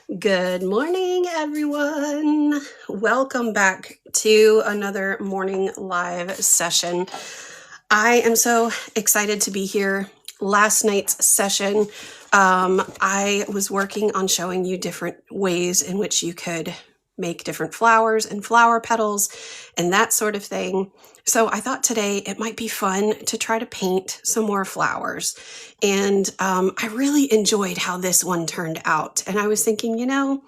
Good morning, everyone. Welcome back to another morning live session. I am so excited to be here. Last night's session, I was working on showing you different ways in which you could make different flowers and flower petals and that sort of thing. So I thought today it might be fun to try to paint some more flowers. And I really enjoyed how this one turned out. And I was thinking, I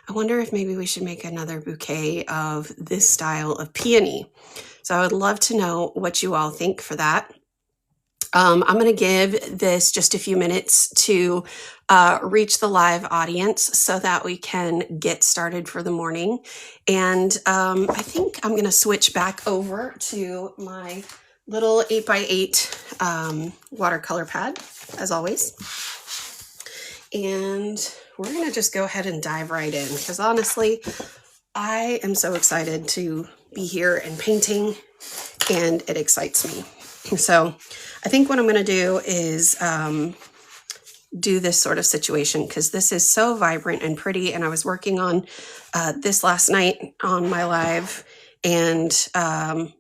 wonder if maybe we should make another bouquet of this style of peony. So I would love to know what you all think for that. I'm going to give this just a few minutes to reach the live audience so that we can get started for the morning. And I think I'm going to switch back over to my little 8x8 watercolor pad, as always. And we're going to just go ahead and dive right in because honestly, I am so excited to be here and painting, and it excites me. So I think what I'm going to do is do this sort of situation because this is so vibrant and pretty. And I was working on this last night on my live, and I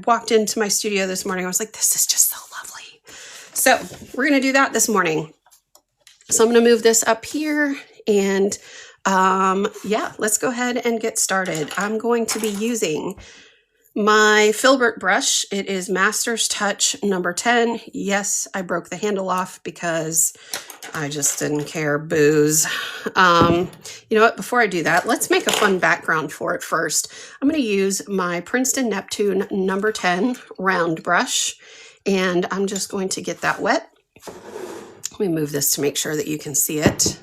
walked into my studio this morning. I was like, this is just so lovely. So we're going to do that this morning. So I'm going to move this up here and let's go ahead and get started. I'm going to be using my filbert brush. It is Master's Touch number 10. Yes, I broke the handle off because I just didn't care. Booze. You know what? Before I do that, let's make a fun background for it first. I'm going to use my Princeton Neptune number 10 round brush, and I'm just going to get that wet. Let me move this to make sure that you can see it.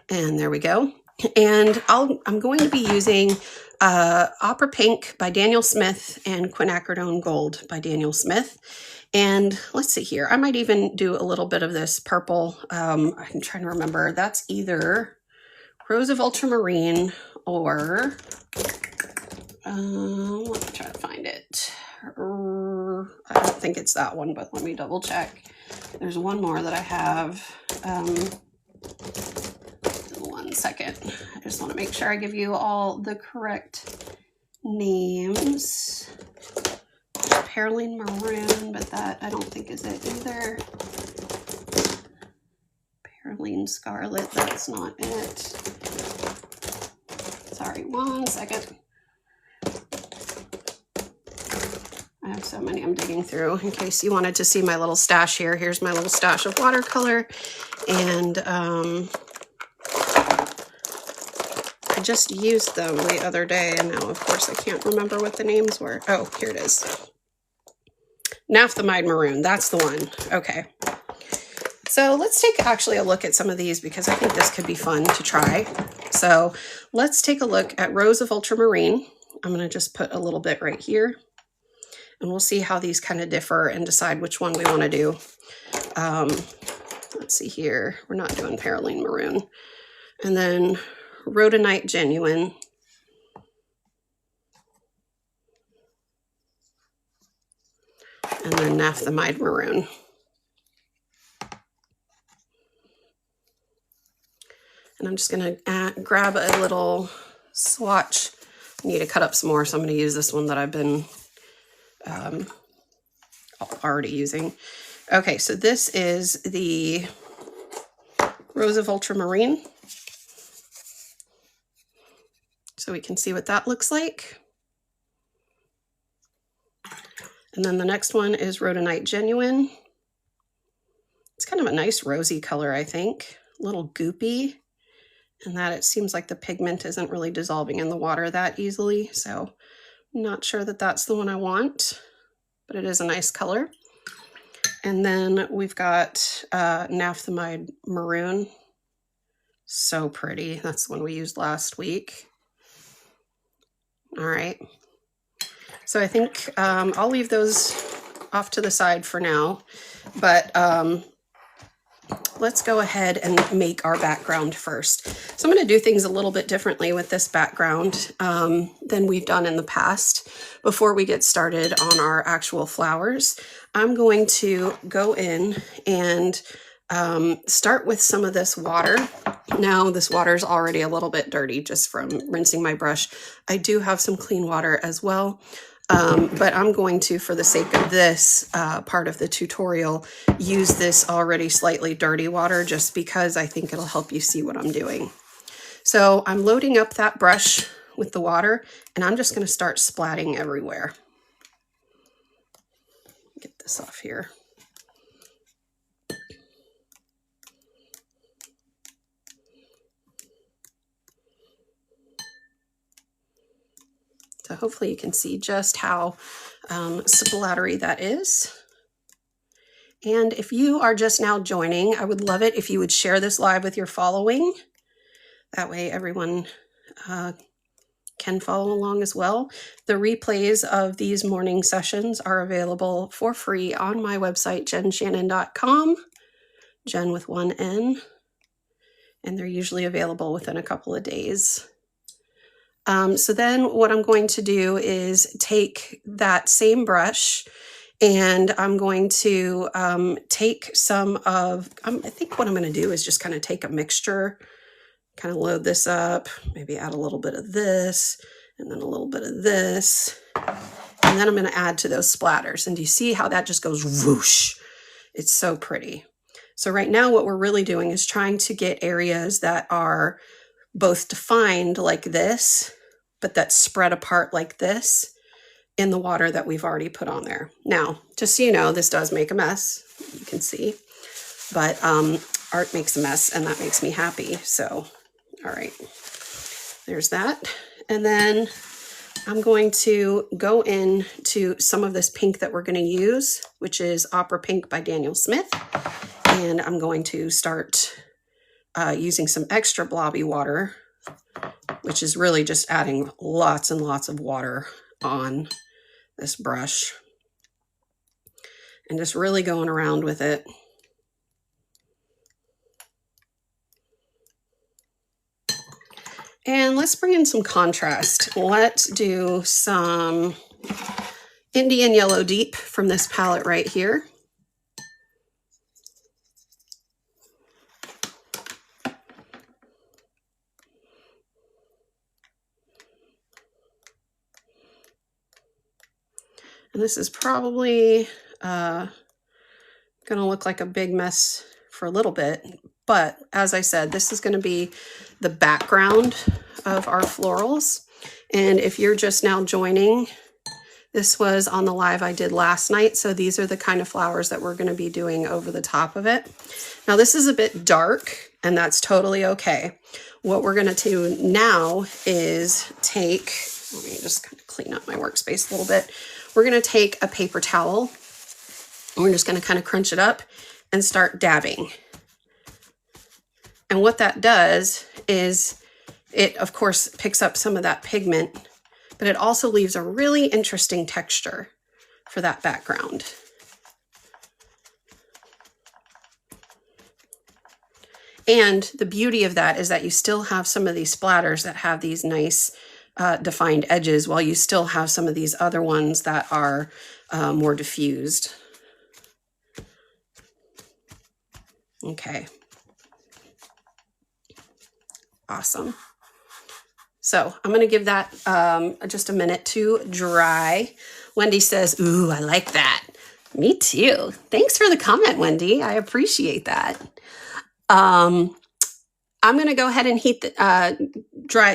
And there we go. And I'm going to be using Opera Pink by Daniel Smith and Quinacridone Gold by Daniel Smith. And let's see here. I might even do a little bit of this purple. I'm trying to remember. That's either Rose of Ultramarine or let me try to find it. I don't think it's that one, but let me double check. There's one more that I have. One second. I just want to make sure I give you all the correct names. Pearline Maroon, but that I don't think is it either. Pearline Scarlet, that's not it. Sorry, one second. I have so many I'm digging through. In case you wanted to see my little stash here, here's my little stash of watercolor. And I just used them the other day, and now, of course, I can't remember what the names were. Oh, here it is. Naphthalide Maroon, that's the one. Okay. So let's take actually a look at some of these because I think this could be fun to try. So let's take a look at Rose of Ultramarine. I'm going to just put a little bit right here, and we'll see how these kind of differ and decide which one we want to do. Let's see here. We're not doing Pearline Maroon. And then Rhodonite Genuine. And then Naphthalide Maroon. And I'm just going to grab a little swatch. I need to cut up some more, so I'm going to use this one that I've been already using. Okay, so this is the Rose of Ultramarine. So we can see what that looks like. And then the next one is Rhodonite Genuine. It's kind of a nice rosy color, I think. A little goopy. And that it seems like the pigment isn't really dissolving in the water that easily. So I'm not sure that that's the one I want, but it is a nice color. And then we've got Naphthalide Maroon. So pretty. That's the one we used last week. All right. So I think I'll leave those off to the side for now, but let's go ahead and make our background first. So I'm going to do things a little bit differently with this background than we've done in the past. Before we get started on our actual flowers, I'm going to go in and start with some of this water. Now this water is already a little bit dirty just from rinsing my brush. I do have some clean water as well, but I'm going to, for the sake of this part of the tutorial, use this already slightly dirty water just because I think it'll help you see what I'm doing. So I'm loading up that brush with the water, and I'm just going to start splatting everywhere. Get this off here. So hopefully you can see just how splattery that is. And if you are just now joining, I would love it if you would share this live with your following. That way everyone can follow along as well. The replays of these morning sessions are available for free on my website, jenshannon.com, Jen with one N, and they're usually available within a couple of days. So then what I'm going to do is take that same brush, and I'm going to take some of, I think what I'm going to do is just kind of take a mixture, kind of load this up, maybe add a little bit of this, and then a little bit of this, and then I'm going to add to those splatters. And do you see how that just goes whoosh? It's so pretty. So right now what we're really doing is trying to get areas that are both defined like this, but that spread apart like this in the water that we've already put on there. Now, just so you know, this does make a mess, you can see, but art makes a mess, and that makes me happy. So, all right, there's that. And then I'm going to go into some of this pink that we're going to use, which is Opera Pink by Daniel Smith. And I'm going to start using some extra blobby water, which is really just adding lots and lots of water on this brush and just really going around with it. And let's bring in some contrast. Let's do some Indian Yellow Deep from this palette right here. And this is probably going to look like a big mess for a little bit. But as I said, this is going to be the background of our florals. And if you're just now joining, this was on the live I did last night. So these are the kind of flowers that we're going to be doing over the top of it. Now this is a bit dark, and that's totally okay. What we're going to do now is take, let me just kind of clean up my workspace a little bit. We're going to take a paper towel, and we're just going to kind of crunch it up and start dabbing. And what that does is it, of course, picks up some of that pigment, but it also leaves a really interesting texture for that background. And the beauty of that is that you still have some of these splatters that have these nice defined edges, while you still have some of these other ones that are more diffused. Okay. Awesome. So I'm going to give that just a minute to dry. Wendy says, ooh, I like that. Me too. Thanks for the comment, Wendy. I appreciate that. I'm going to go ahead and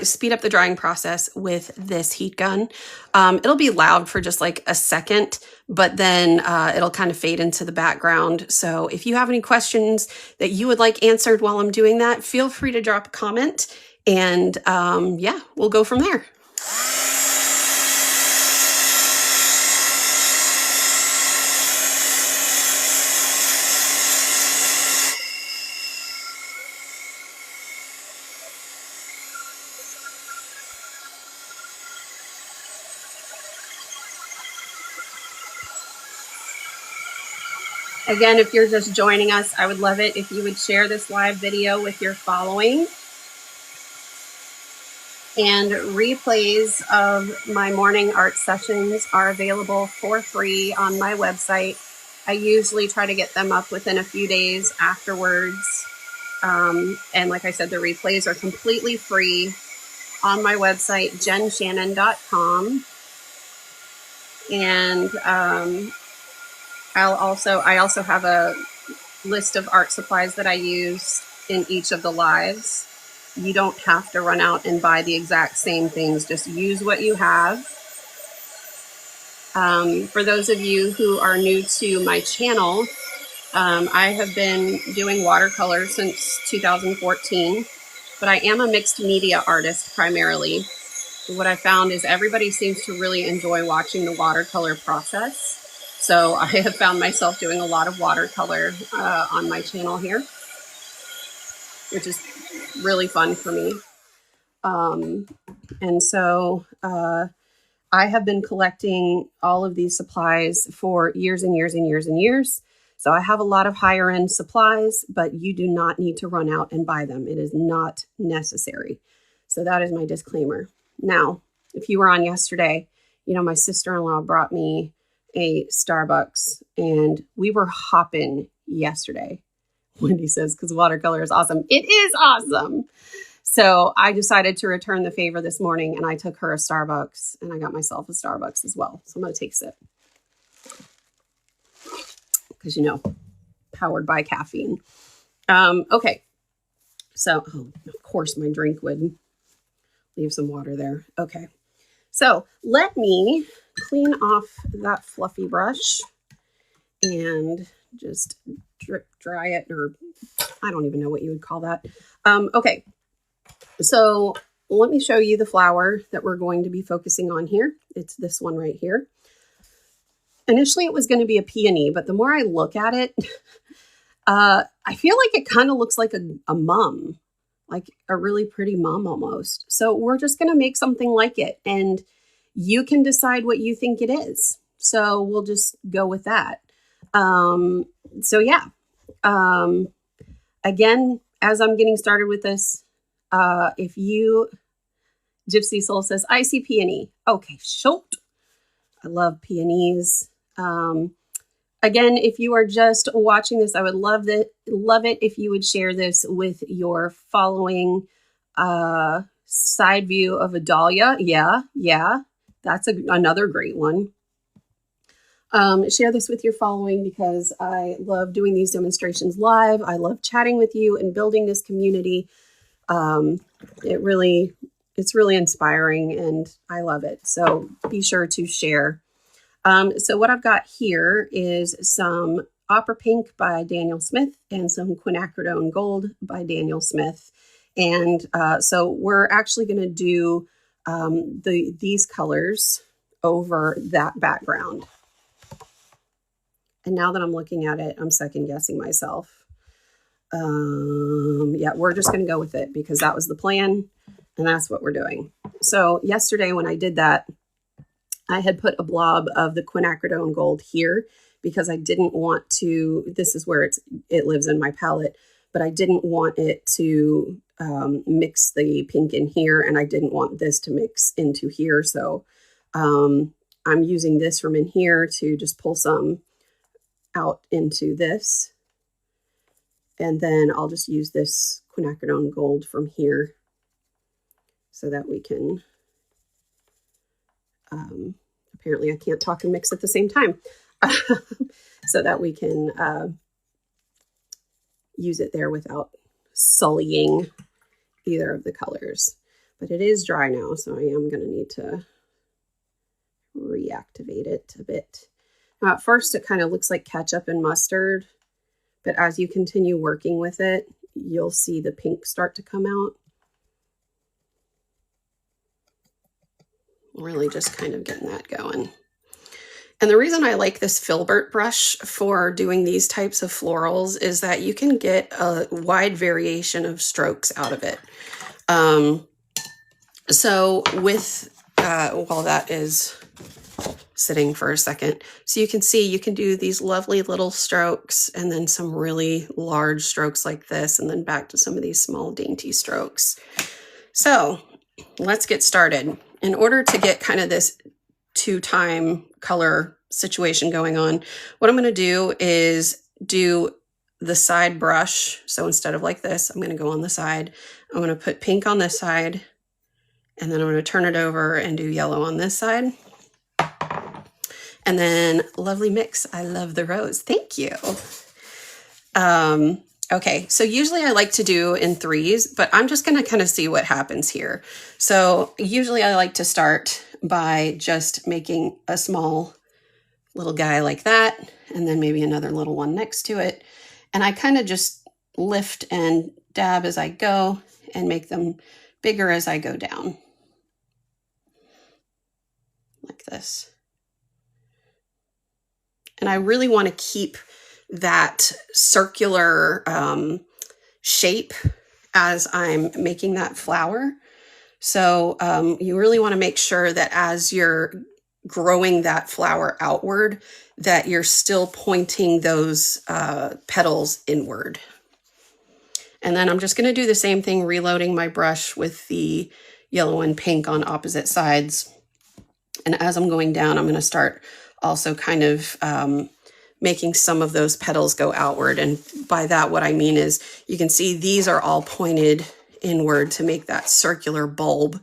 speed up the drying process with this heat gun. It'll be loud for just like a second, but then it'll kind of fade into the background. So if you have any questions that you would like answered while I'm doing that, feel free to drop a comment, and yeah, we'll go from there. Again, if you're just joining us, I would love it if you would share this live video with your following. And replays of my morning art sessions are available for free on my website. I usually try to get them up within a few days afterwards. And like I said, the replays are completely free on my website, jenshannon.com. And I also have a list of art supplies that I use in each of the lives. You don't have to run out and buy the exact same things. Just use what you have. For those of you who are new to my channel, I have been doing watercolor since 2014, but I am a mixed media artist primarily. What I found is everybody seems to really enjoy watching the watercolor process. So I have found myself doing a lot of watercolor on my channel here, which is really fun for me. And so I have been collecting all of these supplies for years and years and years and years. So I have a lot of higher end supplies, but you do not need to run out and buy them. It is not necessary. So that is my disclaimer. Now, if you were on yesterday, you know, my sister-in-law brought me a Starbucks and we were hopping yesterday. Wendy says, because watercolor is awesome. It is awesome. So I decided to return the favor this morning and I took her a Starbucks and I got myself a Starbucks as well. So I'm going to take a sip. Because, you know, powered by caffeine. Okay. So, of course, my drink would leave some water there. Okay. So let me clean off that fluffy brush and just drip dry it, or I don't even know what you would call that. Okay. So let me show you the flower that we're going to be focusing on here. It's this one right here. Initially, it was going to be a peony, but the more I look at it, I feel like it kind of looks like a mum, like a really pretty mum almost. So we're just going to make something like it, and you can decide what you think it is. So we'll just go with that. So yeah. Again, as I'm getting started with this, if you, Gypsy Soul says, I see peony. Okay, shoot. I love peonies. Again, if you are just watching this, I would love it if you would share this with your following side view of a dahlia. Yeah, that's another great one. Share this with your following because I love doing these demonstrations live. I love chatting with you and building this community. It's really inspiring and I love it. So be sure to share. So what I've got here is some Opera Pink by Daniel Smith and some Quinacridone Gold by Daniel Smith. And so we're actually going to do these colors over that background. And now that I'm looking at it, I'm second guessing myself. Yeah, we're just going to go with it because that was the plan and that's what we're doing. So yesterday when I did that, I had put a blob of the Quinacridone Gold here because I didn't want to, this is where it lives in my palette, but I didn't want it to mix the pink in here and I didn't want this to mix into here. So I'm using this from in here to just pull some out into this. And then I'll just use this Quinacridone Gold from here so that we can, apparently I can't talk and mix at the same time, so that we can use it there without sullying either of the colors. But it is dry now, so I am going to need to reactivate it a bit. Now, at first, it kind of looks like ketchup and mustard, but as you continue working with it, you'll see the pink start to come out. Really just kind of getting that going. And the reason I like this filbert brush for doing these types of florals is that you can get a wide variation of strokes out of it. So with, while that is sitting for a second, so you can see you can do these lovely little strokes and then some really large strokes like this, and then back to some of these small dainty strokes. So let's get started. In order to get kind of this two-time color situation going on, what I'm going to do is do the side brush. So instead of like this, I'm going to go on the side. I'm going to put pink on this side, and then I'm going to turn it over and do yellow on this side. And then lovely mix. I love the rose. Thank you. Okay, so usually I like to do in threes, but I'm just going to kind of see what happens here. So usually I like to start by just making a small little guy like that, and then maybe another little one next to it. And I kind of just lift and dab as I go and make them bigger as I go down. Like this. And I really want to keep that circular shape as I'm making that flower. So you really want to make sure that as you're growing that flower outward, that you're still pointing those petals inward. And then I'm just going to do the same thing, reloading my brush with the yellow and pink on opposite sides. And as I'm going down, I'm going to start also kind of making some of those petals go outward. And by that, what I mean is you can see these are all pointed inward to make that circular bulb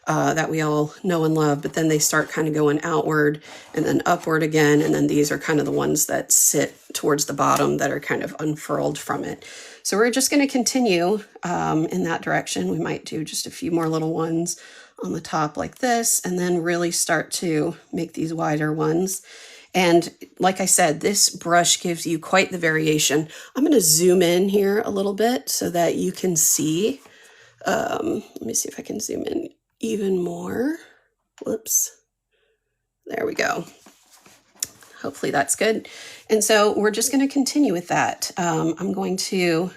that we all know and love, but then they start kind of going outward and then upward again. And then these are kind of the ones that sit towards the bottom that are kind of unfurled from it. So we're just going to continue in that direction. We might do just a few more little ones on the top like this, and then really start to make these wider ones. And like I said, this brush gives you quite the variation. I'm going to zoom in here a little bit so that you can see. Let me see if I can zoom in even more. Whoops. There we go. Hopefully that's good. And so we're just going to continue with that. I'm going to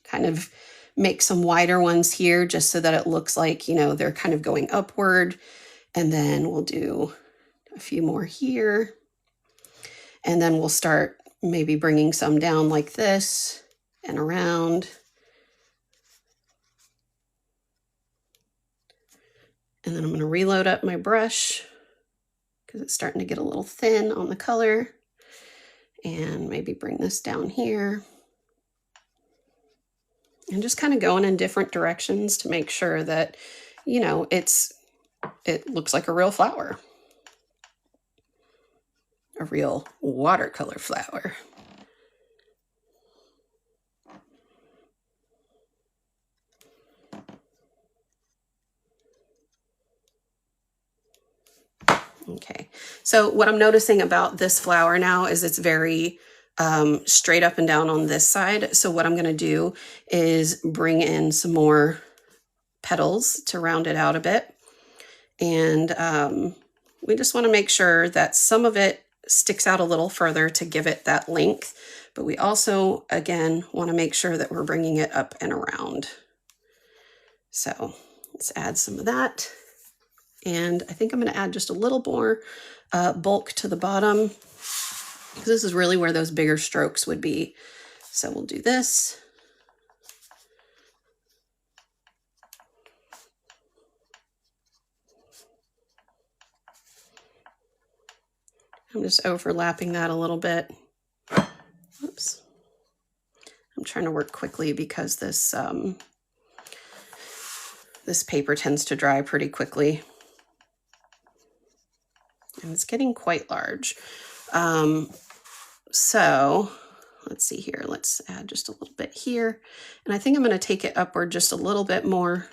kind of make some wider ones here just so that it looks like, you know, they're kind of going upward. And then we'll do a few more here. And then we'll start maybe bringing some down like this and around. And then I'm going to reload up my brush because it's starting to get a little thin on the color. And maybe bring this down here. And just kind of going in different directions to make sure that, you know, it looks like a real flower. A real watercolor flower. Okay, so what I'm noticing about this flower now is it's very straight up and down on this side. So what I'm going to do is bring in some more petals to round it out a bit. And we just want to make sure that some of it sticks out a little further to give it that length. But we also, again, want to make sure that we're bringing it up and around. So let's add some of that. And I think I'm going to add just a little more bulk to the bottom, because this is really where those bigger strokes would be. So we'll do this. I'm just overlapping that a little bit. Oops. I'm trying to work quickly because this this paper tends to dry pretty quickly. And it's getting quite large. So let's see here. Let's add just a little bit here. And I think I'm going to take it upward just a little bit more.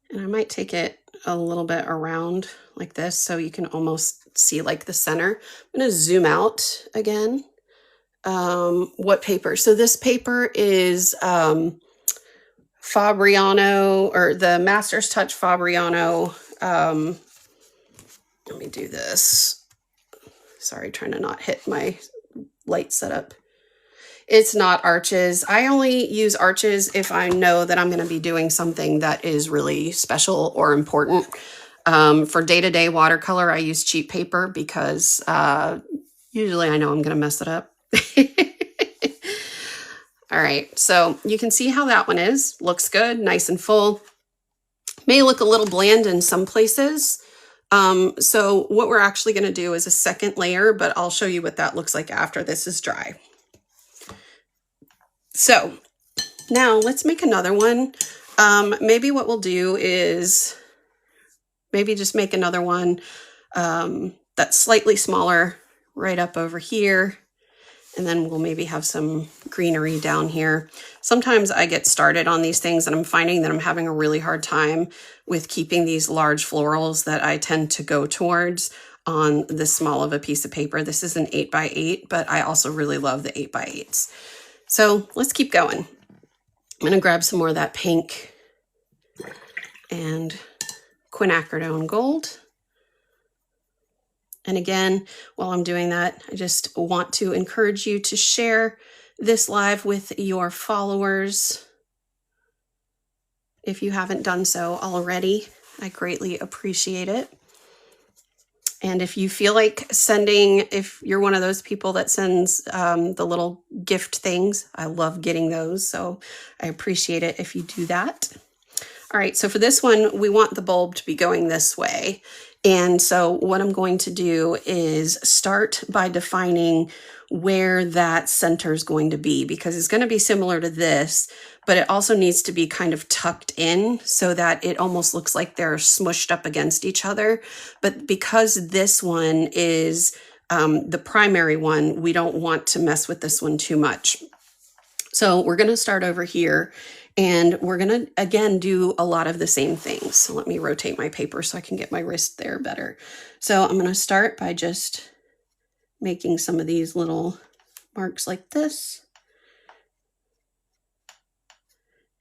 And I might take it a little bit around like this so you can almost see like the center. I'm going to zoom out again. What paper? So this paper is Fabriano, or the Master's Touch Fabriano. Let me do this. Sorry, trying to not hit my light setup. It's not Arches. I only use Arches if I know that I'm going to be doing something that is really special or important. For day-to-day watercolor, I use cheap paper because usually I know I'm going to mess it up. All right, so you can see how that one is. Looks good, nice and full. May look a little bland in some places, So what we're actually going to do is a second layer, but I'll show you what that looks like after this is dry. So now let's make another one. Maybe what we'll do is maybe just make another one that's slightly smaller right up over here. And then we'll maybe have some greenery down here. Sometimes I get started on these things and I'm finding that I'm having a really hard time with keeping these large florals that I tend to go towards on this small of a piece of paper. This is an 8x8, but I also really love the 8x8s. So let's keep going. I'm gonna grab some more of that pink and quinacridone gold. And again, while I'm doing that, I just want to encourage you to share this live with your followers. If you haven't done so already, I greatly appreciate it. And if you feel like sending, if you're one of those people that sends the little gift things, I love getting those. So I appreciate it if you do that. All right, so for this one, we want the bulb to be going this way. And so what I'm going to do is start by defining where that center is going to be, because it's going to be similar to this, but it also needs to be kind of tucked in so that it almost looks like they're smushed up against each other. But because this one is the primary one, we don't want to mess with this one too much. So we're going to start over here. And we're going to, again, do a lot of the same things. So let me rotate my paper so I can get my wrist there better. So I'm going to start by just making some of these little marks like this.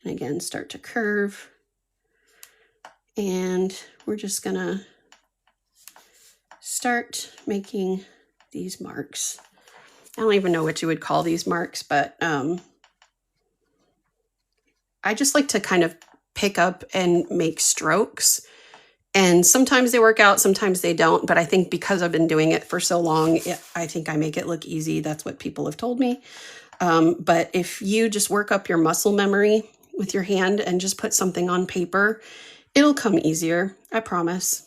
And again, start to curve. And we're just going to start making these marks. I don't even know what you would call these marks, but I just like to kind of pick up and make strokes. And sometimes they work out, sometimes they don't. But I think because I've been doing it for so long, I think I make it look easy. That's what people have told me. But if you just work up your muscle memory with your hand and just put something on paper, it'll come easier, I promise.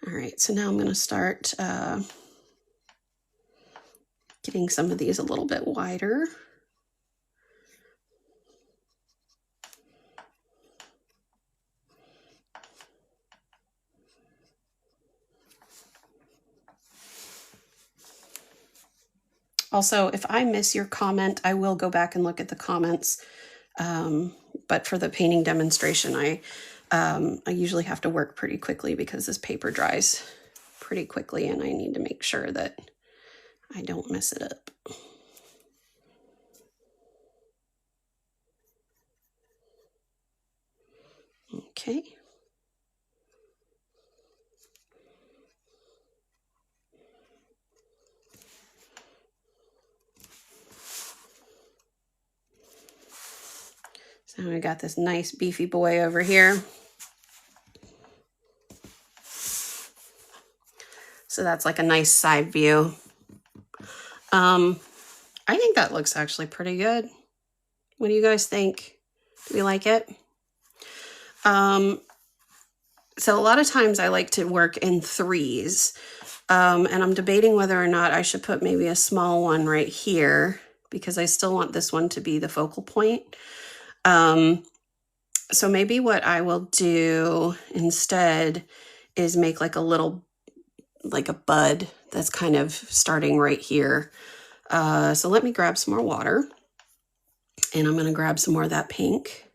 All right, so now I'm going to start getting some of these a little bit wider. Also, if I miss your comment, I will go back and look at the comments. But for the painting demonstration, I usually have to work pretty quickly because this paper dries pretty quickly and I need to make sure that I don't mess it up. Okay. So we got this nice beefy boy over here. So that's like a nice side view. I think that looks actually pretty good. What do you guys think? Do we like it? So a lot of times I like to work in threes. And I'm debating whether or not I should put maybe a small one right here because I still want this one to be the focal point. So maybe what I will do instead is make like a little, like a bud that's kind of starting right here. So let me grab some more water and I'm going to grab some more of that pink.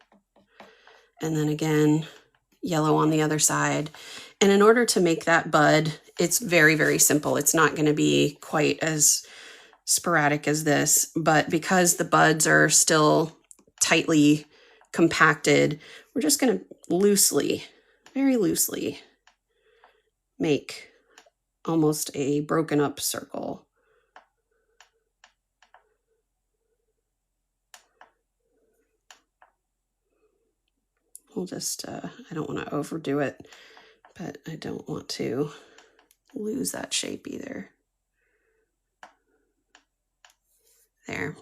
And then again, yellow on the other side. And in order to make that bud, it's very, very simple. It's not going to be quite as sporadic as this, but because the buds are still tightly compacted, we're just going to loosely, very loosely make almost a broken up circle. We'll just, I don't want to overdo it, but I don't want to lose that shape either. There.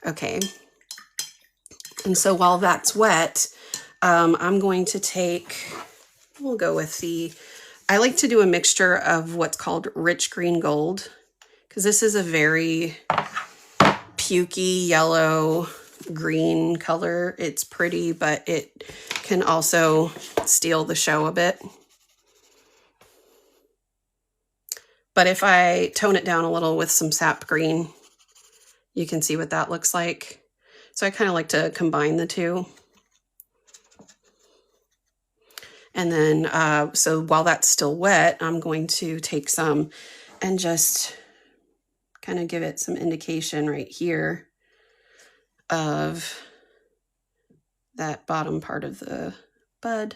Okay. And so while that's wet, I'm going to take, we'll go with I like to do a mixture of what's called rich green gold, because this is a very pukey yellow green color. It's pretty, but it can also steal the show a bit. But if I tone it down a little with some sap green, you can see what that looks like. So I kind of like to combine the two. And then, so while that's still wet, I'm going to take some and just kind of give it some indication right here of that bottom part of the bud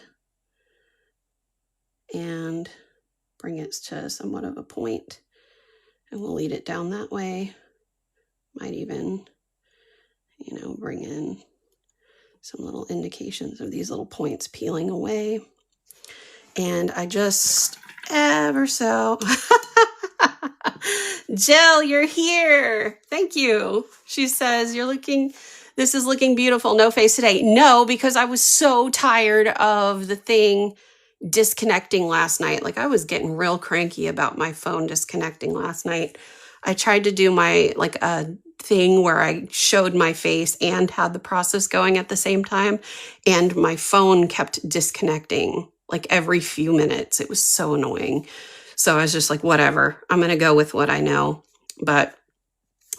and bring it to somewhat of a point, and we'll lead it down that way. Might even, you know, bring in some little indications of these little points peeling away. And I just ever so, Jill, you're here. Thank you. She says, this is looking beautiful. No face today. No, because I was so tired of the thing disconnecting last night. Like, I was getting real cranky about my phone disconnecting last night. I tried to do my, like, a thing where I showed my face and had the process going at the same time, and my phone kept disconnecting like every few minutes. It was so annoying. So I was just like, whatever, I'm going to go with what I know.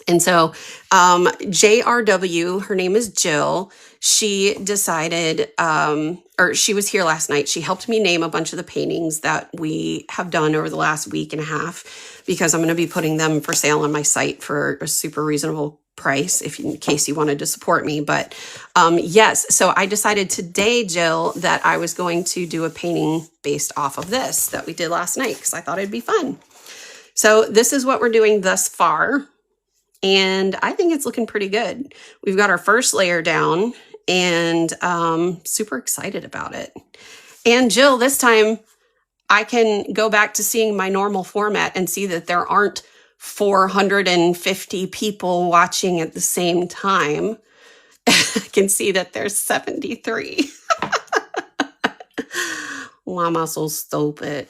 And so JRW, her name is Jill. She decided, or she was here last night. She helped me name a bunch of the paintings that we have done over the last week and a half, because I'm going to be putting them for sale on my site for a super reasonable price, in case you wanted to support me. But yes, so I decided today, Jill, that I was going to do a painting based off of this that we did last night, because I thought it'd be fun. So this is what we're doing thus far. And I think it's looking pretty good. We've got our first layer down, and super excited about it. And Jill, this time I can go back to seeing my normal format and see that there aren't 450 people watching at the same time. I can see that there's 73. Why am I so stupid?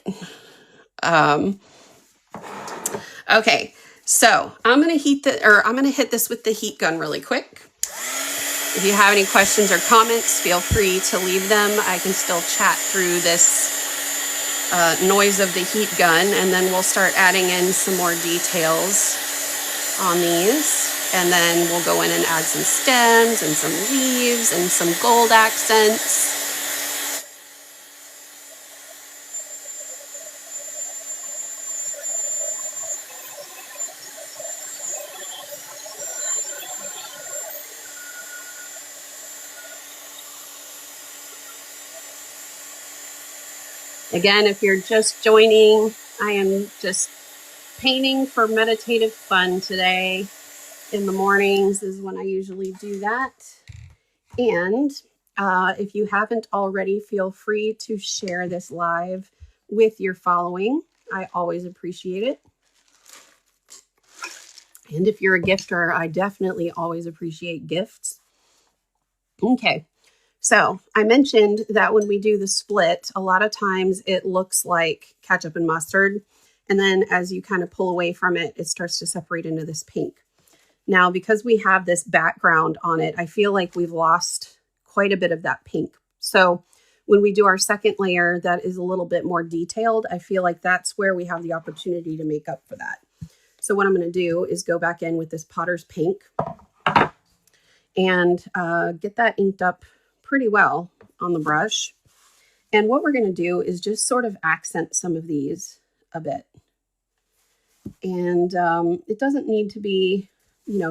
Okay. So I'm going to hit this with the heat gun really quick. If you have any questions or comments, feel free to leave them. I can still chat through this noise of the heat gun, and then we'll start adding in some more details on these. And then we'll go in and add some stems and some leaves and some gold accents. Again, if you're just joining, I am just painting for meditative fun today. In the mornings is when I usually do that. And if you haven't already, feel free to share this live with your following. I always appreciate it. And if you're a gifter, I definitely always appreciate gifts. Okay. So I mentioned that when we do the split, a lot of times it looks like ketchup and mustard. And then as you kind of pull away from it, it starts to separate into this pink. Now, because we have this background on it, I feel like we've lost quite a bit of that pink. So when we do our second layer that is a little bit more detailed, I feel like that's where we have the opportunity to make up for that. So what I'm going to do is go back in with this Potter's Pink and get that inked up pretty well on the brush. And what we're going to do is just sort of accent some of these a bit. And it doesn't need to be,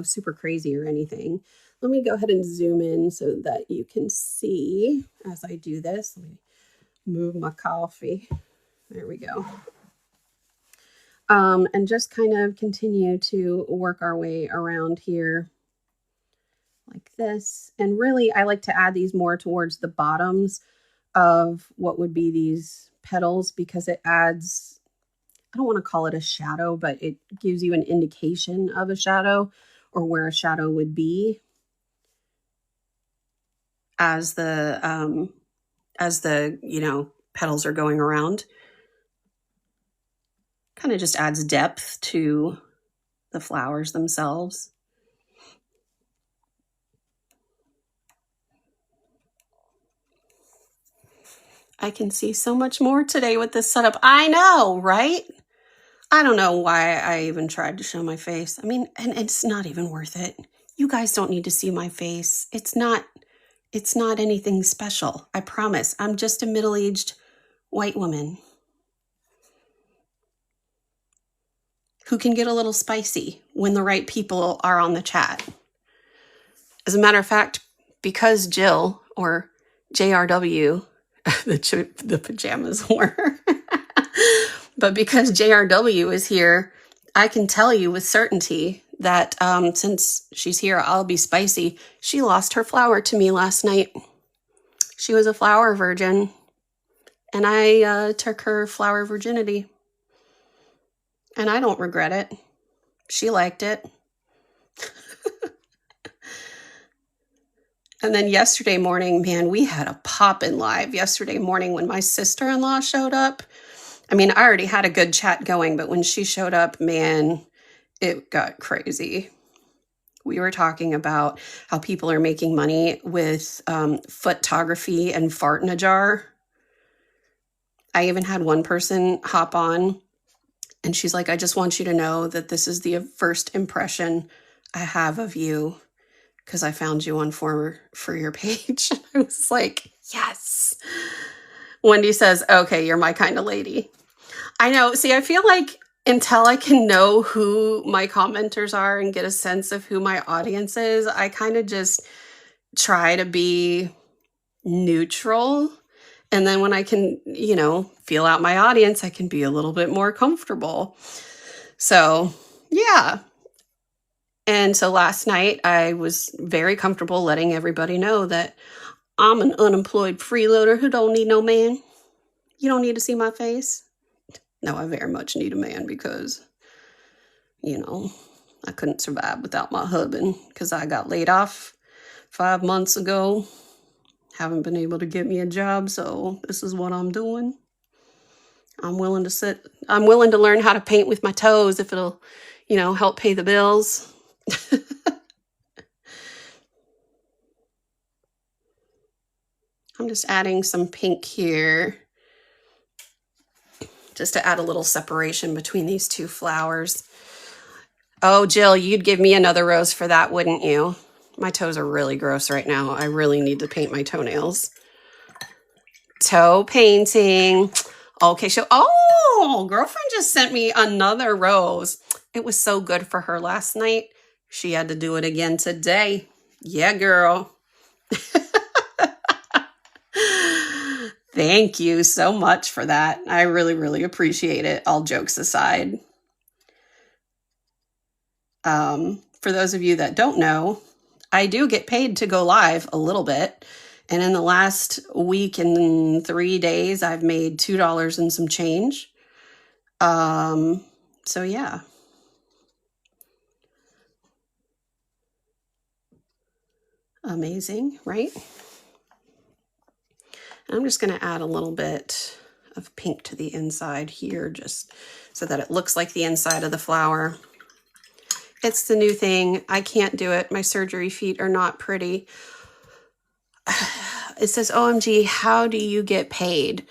super crazy or anything. Let me go ahead and zoom in so that you can see as I do this. Let me move my coffee. There we go. And just kind of continue to work our way around here like this. And really, I like to add these more towards the bottoms of what would be these petals, because it adds, I don't want to call it a shadow, but it gives you an indication of a shadow or where a shadow would be. as the, you know, petals are going around. Kind of just adds depth to the flowers themselves. I can see so much more today with this setup. I know, right? I don't know why I even tried to show my face. I mean, and it's not even worth it. You guys don't need to see my face. It's not anything special. I promise. I'm just a middle-aged white woman who can get a little spicy when the right people are on the chat. As a matter of fact, because Jill, or JRW, the pajamas were, but because JRW is here, I can tell you with certainty that since she's here, I'll be spicy. She lost her flower to me last night. She was a flower virgin, and I took her flower virginity. And I don't regret it. She liked it. And then yesterday morning, man, we had a pop-in live yesterday morning when my sister-in-law showed up. I mean, I already had a good chat going, but when she showed up, man, it got crazy. We were talking about how people are making money with photography and fart in a jar. I even had one person hop on, and she's like, I just want you to know that this is the first impression I have of you, because I found you on for your page. I was like, yes. Wendy says, okay, you're my kind of lady. I know. See, I feel like until I can know who my commenters are and get a sense of who my audience is, I kind of just try to be neutral. And then when I can, you know, feel out my audience, I can be a little bit more comfortable. So, yeah. And so last night I was very comfortable letting everybody know that I'm an unemployed freeloader who don't need no man. You don't need to see my face. No, I very much need a man because, you know, I couldn't survive without my husband because I got laid off 5 months ago. Haven't been able to get me a job, so this is what I'm doing. I'm willing to learn how to paint with my toes if it'll, you know, help pay the bills. I'm just adding some pink here just to add a little separation between these two flowers. Oh, Jill, you'd give me another rose for that, wouldn't you? My toes are really gross right now. I really need to paint my toenails. Toe painting. Okay, so, oh, girlfriend just sent me another rose. It was so good for her last night. She had to do it again today. Yeah, girl. Thank you so much for that. I really, really appreciate it, all jokes aside. For those of you that don't know, I do get paid to go live a little bit. And in the last week and 3 days, I've made $2 and some change. So yeah. Amazing, right? I'm just going to add a little bit of pink to the inside here just so that it looks like the inside of the flower. It's the new thing. I can't do it. My surgery feet are not pretty. It says, OMG, how do you get paid?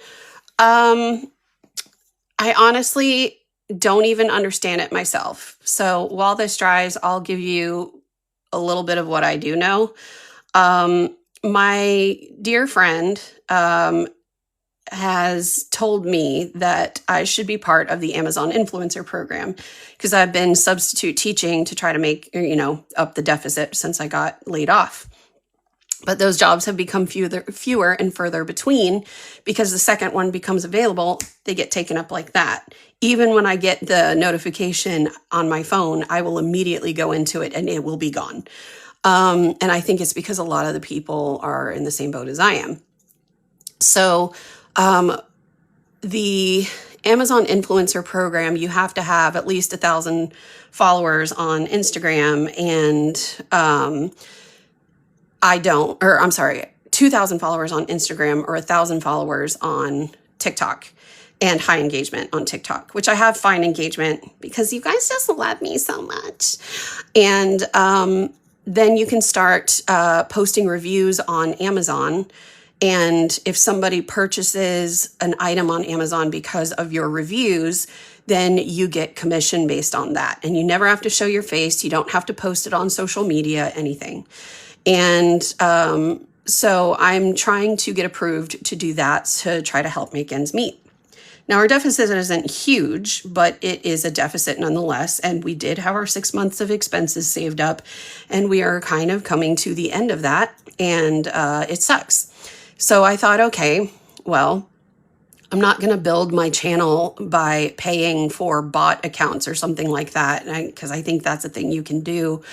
I honestly don't even understand it myself. So while this dries, I'll give you a little bit of what I do know. My dear friend has told me that I should be part of the Amazon influencer program because I've been substitute teaching to try to make, you know, up the deficit since I got laid off. But those jobs have become fewer and further between because the second one becomes available, they get taken up like that. Even when I get the notification on my phone, I will immediately go into it and it will be gone. And I think it's because a lot of the people are in the same boat as I am. So the Amazon influencer program, you have to have at least 1,000 followers on Instagram, and I don't, or I'm sorry, 2,000 followers on Instagram or 1,000 followers on TikTok and high engagement on TikTok, which I have fine engagement because you guys just love me so much. And then you can start posting reviews on Amazon. And if somebody purchases an item on Amazon because of your reviews, then you get commission based on that. And you never have to show your face. You don't have to post it on social media, anything. And so I'm trying to get approved to do that to try to help make ends meet. Now, our deficit isn't huge, but it is a deficit nonetheless. And we did have our 6 months of expenses saved up, and we are kind of coming to the end of that, and it sucks. So I thought, okay, well, I'm not going to build my channel by paying for bot accounts or something like that, because I think that's a thing you can do.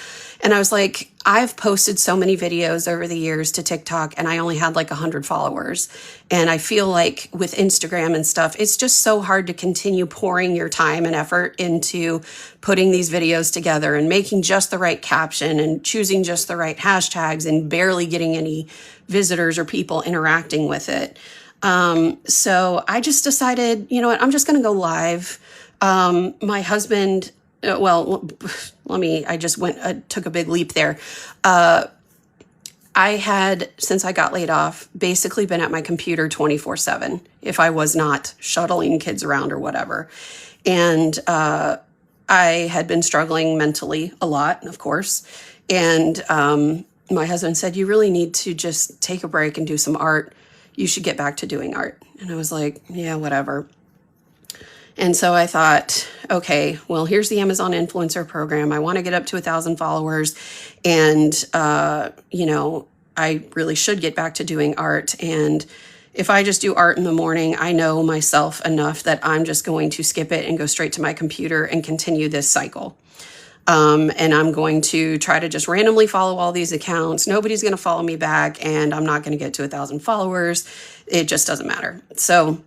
And I was like, I've posted so many videos over the years to TikTok, and I only had like 100 followers. And I feel like with Instagram and stuff, it's just so hard to continue pouring your time and effort into putting these videos together and making just the right caption and choosing just the right hashtags and barely getting any visitors or people interacting with it. So I just decided, you know what, I'm just going to go live. My husband, I just took a big leap there. I had, since I got laid off, basically been at my computer 24/7 if I was not shuttling kids around or whatever. And, I had been struggling mentally a lot, of course. And, my husband said, you really need to just take a break and do some art. You should get back to doing art. And I was like, yeah, whatever. And so I thought, okay, well, here's the Amazon influencer program. I want to get up to 1,000 followers. And, I really should get back to doing art. And if I just do art in the morning, I know myself enough that I'm just going to skip it and go straight to my computer and continue this cycle. And I'm going to try to just randomly follow all these accounts. Nobody's going to follow me back, and I'm not going to get to 1,000 followers. It just doesn't matter. So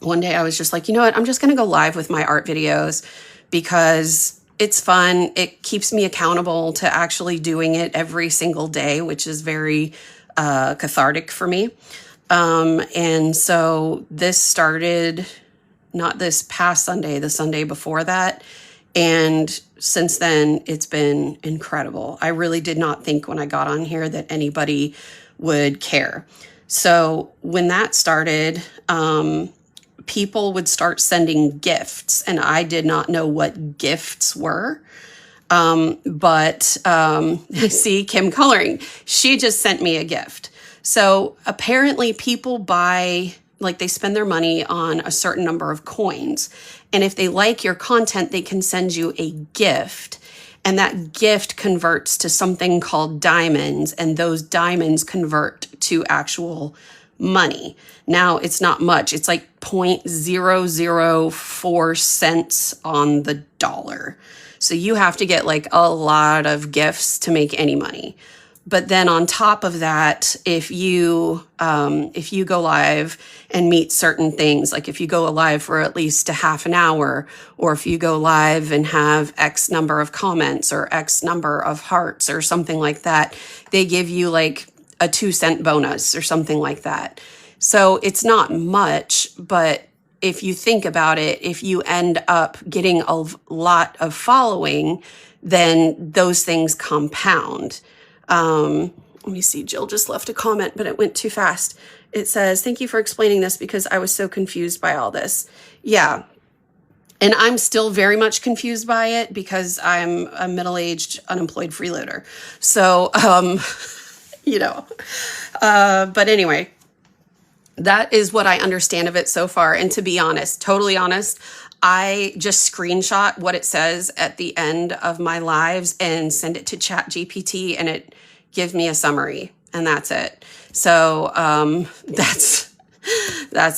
one day I was just like, you know what? I'm just going to go live with my art videos because it's fun. It keeps me accountable to actually doing it every single day, which is very cathartic for me. And so this started not this past Sunday, the Sunday before that. And since then, it's been incredible. I really did not think when I got on here that anybody would care. So when that started, people would start sending gifts, and I did not know what gifts were. But see, Kim Coloring, she just sent me a gift. So apparently people buy, like they spend their money on a certain number of coins. And if they like your content, they can send you a gift. And that gift converts to something called diamonds. And those diamonds convert to actual money. Now, it's not much. It's like 0.004 cents on the dollar. So you have to get like a lot of gifts to make any money. But then on top of that, if you go live and meet certain things, like if you go live for at least a half an hour, or if you go live and have X number of comments or X number of hearts or something like that, they give you like a 2-cent bonus or something like that. So it's not much, but if you think about it, if you end up getting a lot of following, then those things compound. Let me see, Jill just left a comment, but it went too fast. It says, thank you for explaining this because I was so confused by all this. Yeah. And I'm still very much confused by it because I'm a middle-aged unemployed freeloader. So, but anyway, that is what I understand of it so far. And to be honest, totally honest, I just screenshot what it says at the end of my lives and send it to ChatGPT, and it gives me a summary, and that's it. So that's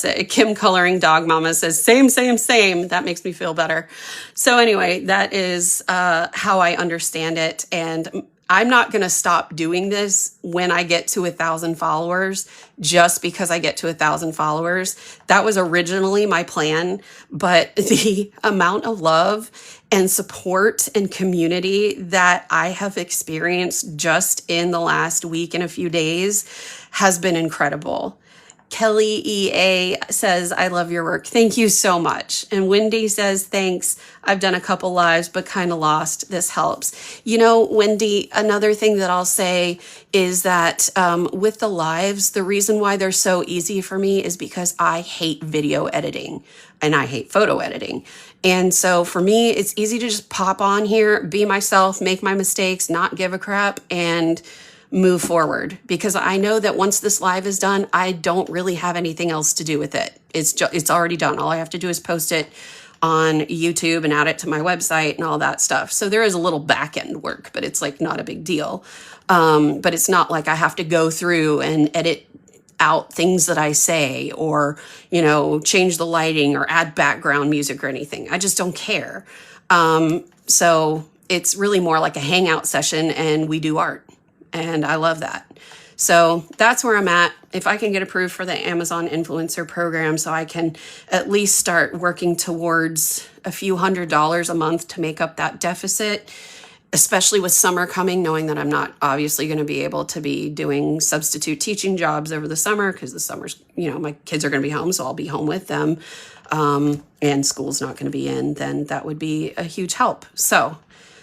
it. Kim Coloring Dog Mama says, same. That makes me feel better. So anyway, that is how I understand it. And I'm not going to stop doing this when I get to 1,000 followers, just because I get to 1,000 followers. That was originally my plan, but the amount of love and support and community that I have experienced just in the last week and a few days has been incredible. Kelly EA says, I love your work. Thank you so much. And Wendy says, thanks. I've done a couple lives, but kind of lost. This helps. You know, Wendy, another thing that I'll say is that with the lives, the reason why they're so easy for me is because I hate video editing and I hate photo editing. And so for me, it's easy to just pop on here, be myself, make my mistakes, not give a crap, and move forward, because I know that once this live is done, I don't really have anything else to do with it. It's already done. All I have to do is post it on YouTube and add it to my website and all that stuff. So there is a little back end work, but it's like not a big deal. But it's not like I have to go through and edit out things that I say, or, you know, change the lighting or add background music or anything. I just don't care. So it's really more like a hangout session and we do art. And I love that. So that's where I'm at. If I can get approved for the Amazon influencer program, so I can at least start working towards a few $100s a month to make up that deficit, especially with summer coming, knowing that I'm not obviously going to be able to be doing substitute teaching jobs over the summer, because the summer's, you know, my kids are going to be home, so I'll be home with them. And school's not going to be in, then that would be a huge help. So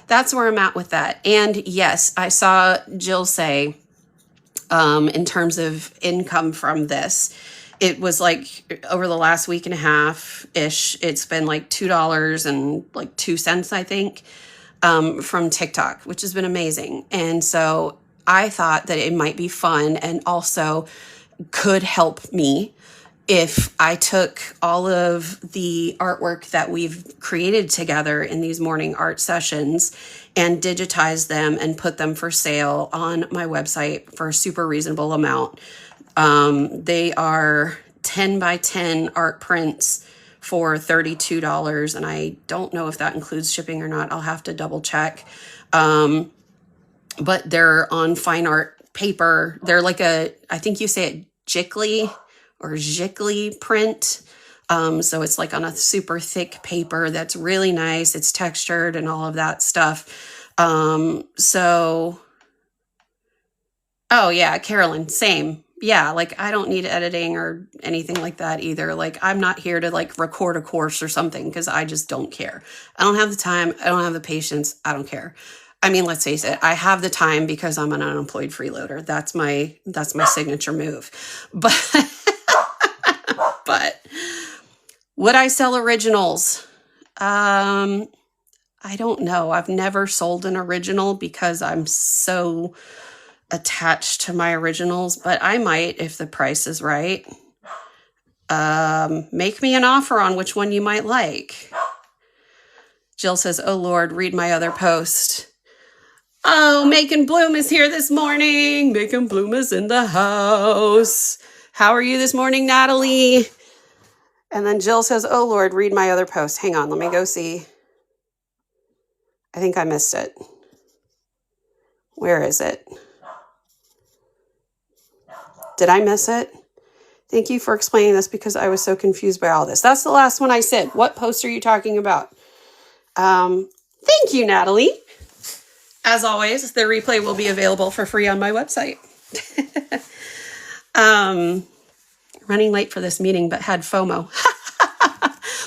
that's where I'm at with that. And yes, I saw Jill say, in terms of income from this, it was like over the last week and a half ish, it's been like $2.02, I think, from TikTok, which has been amazing. And so I thought that it might be fun and also could help me if I took all of the artwork that we've created together in these morning art sessions and digitized them and put them for sale on my website for a super reasonable amount. They are 10 by 10 art prints for $32. And I don't know if that includes shipping or not. I'll have to double check. But they're on fine art paper. They're like I think you say it Jiggly or Jiggly print. So it's like on a super thick paper that's really nice. It's textured and all of that stuff. Oh yeah, Carolyn, same. Yeah, like I don't need editing or anything like that either. Like I'm not here to like record a course or something, because I just don't care. I don't have the time. I don't have the patience. I don't care. I mean, let's face it, I have the time because I'm an unemployed freeloader. That's my signature move. But would I sell originals? I don't know. I've never sold an original because I'm so attached to my originals, but I might if the price is right. Make me an offer on which one you might like. Jill says, oh Lord, read my other post. Oh, Macon Bloom is here this morning. Macon Bloom is in the house. How are you this morning, Natalie? And then Jill says, oh Lord, read my other post. Hang on, let me go see. I think I missed it. Where is it? Did I miss it? Thank you for explaining this because I was so confused by all this. That's the last one I said. What post are you talking about? Thank you, Natalie. As always, the replay will be available for free on my website. Running late for this meeting, but had FOMO.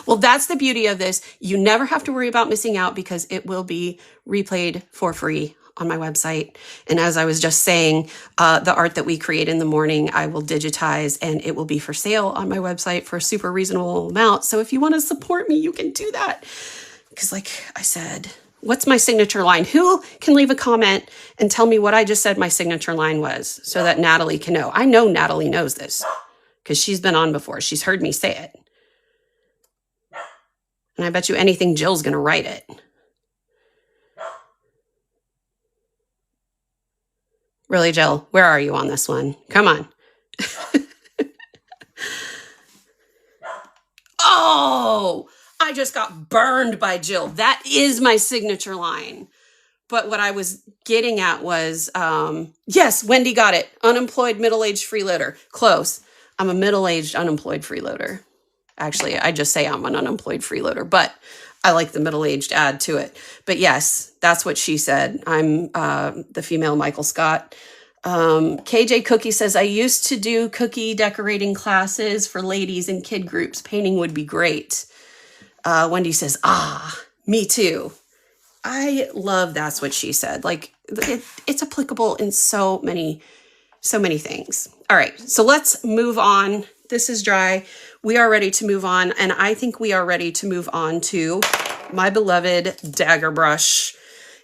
Well, that's the beauty of this. You never have to worry about missing out because it will be replayed for free on my website. And as I was just saying, the art that we create in the morning, I will digitize and it will be for sale on my website for a super reasonable amount. So if you want to support me, you can do that. Because like I said, what's my signature line? Who can leave a comment and tell me what I just said my signature line was so that Natalie can know? I know Natalie knows this because she's been on before. She's heard me say it. And I bet you anything Jill's going to write it. Really, Jill, where are you on this one? Come on. Oh, I just got burned by Jill. That is my signature line. But what I was getting at was, yes, Wendy got it. Unemployed, middle-aged freeloader. Close. I'm a middle-aged, unemployed freeloader. Actually, I just say I'm an unemployed freeloader, but I like the middle-aged add to it. But yes, that's what she said. I'm the female Michael Scott. KJ Cookie says, I used to do cookie decorating classes for ladies in kid groups. Painting would be great. Wendy says, me too. I love that's what she said. Like it's applicable in so many things. All right, so let's move on. This is dry. We are ready to move on. And I think we are ready to move on to my beloved Dagger brush.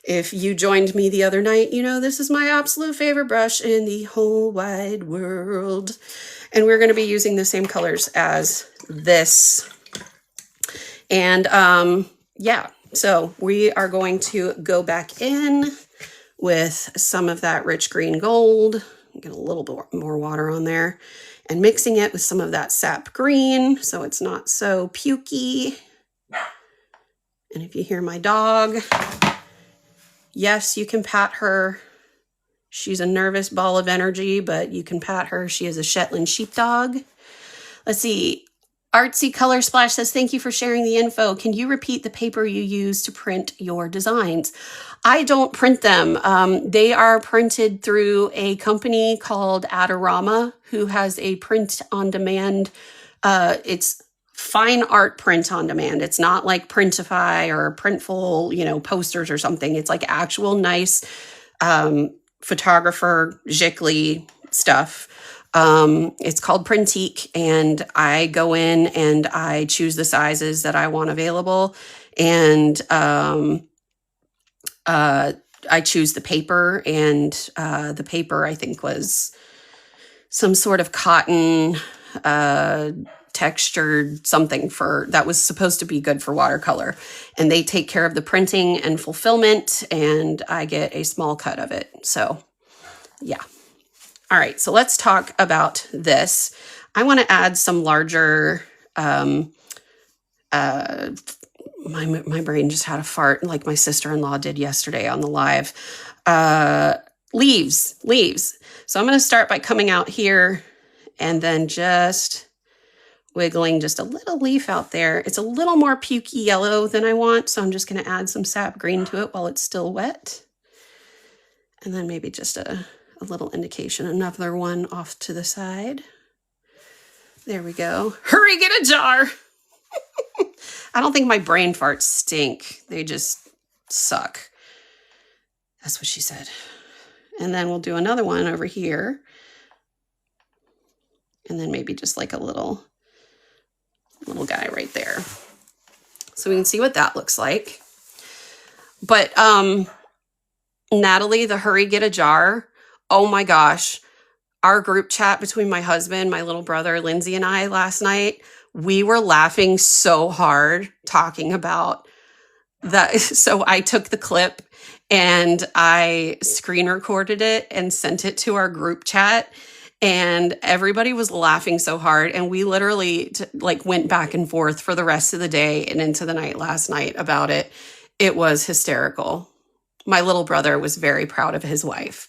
If you joined me the other night, you know this is my absolute favorite brush in the whole wide world. And we're going to be using the same colors as this. And yeah, so we are going to go back in with some of that rich green gold. Get a little bit more water on there. And mixing it with some of that sap green so it's not so pukey. And if you hear my dog, yes, you can pat her. She's a nervous ball of energy, but you can pat her. She is a Shetland sheepdog. Let's see. Artsy Color Splash says, thank you for sharing the info. Can you repeat the paper you use to print your designs? I don't print them. They are printed through a company called Adorama, who has a print on demand. It's fine art print on demand. It's not like Printify or Printful, you know, posters or something. It's like actual nice photographer Gicley stuff. It's called Printique, and I go in and I choose the sizes that I want available, and I choose the paper, and the paper I think was some sort of cotton textured something that was supposed to be good for watercolor, and they take care of the printing and fulfillment, and I get a small cut of it. So yeah. All right, so let's talk about this. I want to add some larger, my brain just had a fart like my sister-in-law did yesterday on the live. Leaves. So I'm going to start by coming out here and then just wiggling just a little leaf out there. It's a little more pukey yellow than I want, so I'm just going to add some sap green to it while it's still wet. And then maybe just a little indication, another one off to the side. There we go. Hurry, get a jar. I don't think my brain farts stink. They just suck. That's what she said. And then we'll do another one over here. And then maybe just like a little guy right there. So we can see what that looks like. But Natalie, the hurry, get a jar. Oh my gosh, our group chat between my husband, my little brother, Lindsay, and I last night, we were laughing so hard talking about that. So I took the clip and I screen recorded it and sent it to our group chat, and everybody was laughing so hard. And we literally went back and forth for the rest of the day and into the night last night about it. It was hysterical. My little brother was very proud of his wife.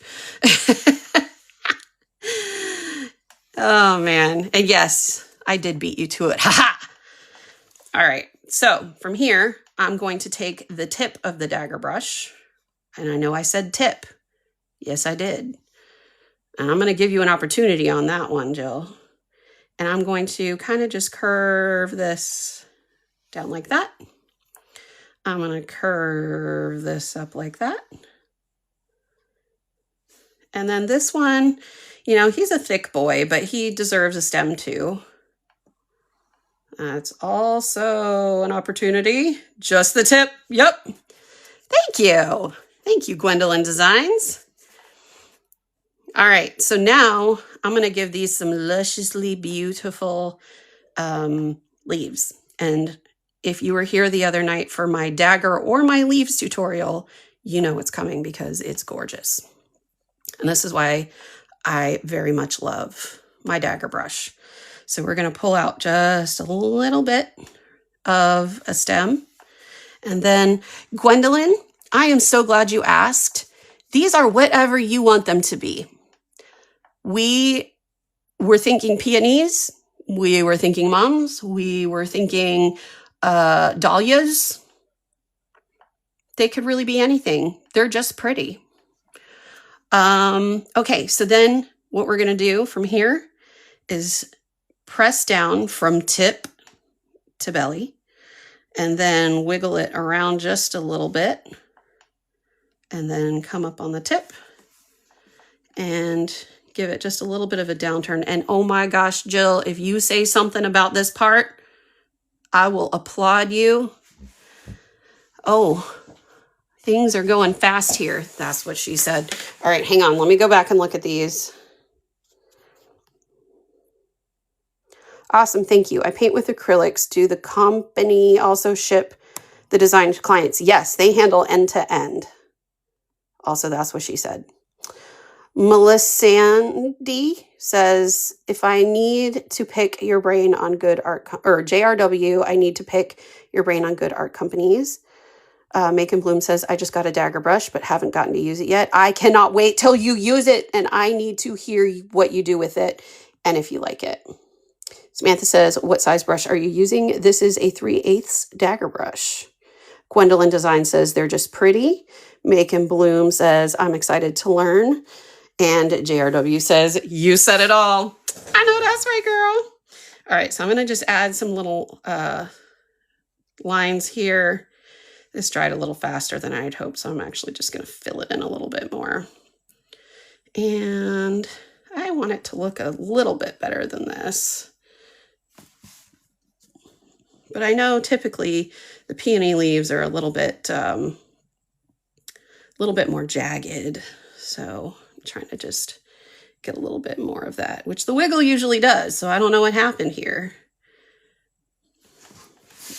Oh, man. And yes, I did beat you to it. Ha ha! All right. So from here, I'm going to take the tip of the Dagger brush. And I know I said tip. Yes, I did. And I'm going to give you an opportunity on that one, Jill. And I'm going to kind of just curve this down like that. I'm going to curve this up like that. And then this one, you know, he's a thick boy, but he deserves a stem too. That's also an opportunity. Just the tip. Yep. Thank you. Thank you, Gwendolyn Designs. All right. So now I'm going to give these some lusciously beautiful leaves. And if you were here the other night for my Dagger or my leaves tutorial, you know it's coming because it's gorgeous. And this is why I very much love my Dagger brush. So we're going to pull out just a little bit of a stem. And then Gwendolyn, I am so glad you asked. These are whatever you want them to be. We were thinking peonies. We were thinking mums. We were thinking dahlias. They could really be anything. They're just pretty. Okay, so then what we're going to do from here is press down from tip to belly and then wiggle it around just a little bit and then come up on the tip and give it just a little bit of a downturn. And oh my gosh, Jill, if you say something about this part, I will applaud you. Oh, things are going fast here. That's what she said. All right, hang on. Let me go back and look at these. Awesome, thank you. I paint with acrylics. Do the company also ship the design to clients? Yes, they handle end to end. Also, that's what she said. Melissandy says, if I need to pick your brain on good art, or JRW, I need to pick your brain on good art companies. Macon Bloom says, I just got a Dagger brush, but haven't gotten to use it yet. I cannot wait till you use it, and I need to hear what you do with it and if you like it. Samantha says, what size brush are you using? This is a 3/8 Dagger brush. Gwendolyn Design says, they're just pretty. Macon Bloom says, I'm excited to learn. And JRW says, you said it all. I know that's right, girl. All right, so I'm going to just add some little lines here. This dried a little faster than I had hoped, so I'm actually just going to fill it in a little bit more. And I want it to look a little bit better than this. But I know typically the peony leaves are a little bit more jagged. So I'm trying to just get a little bit more of that, which the wiggle usually does. So I don't know what happened here.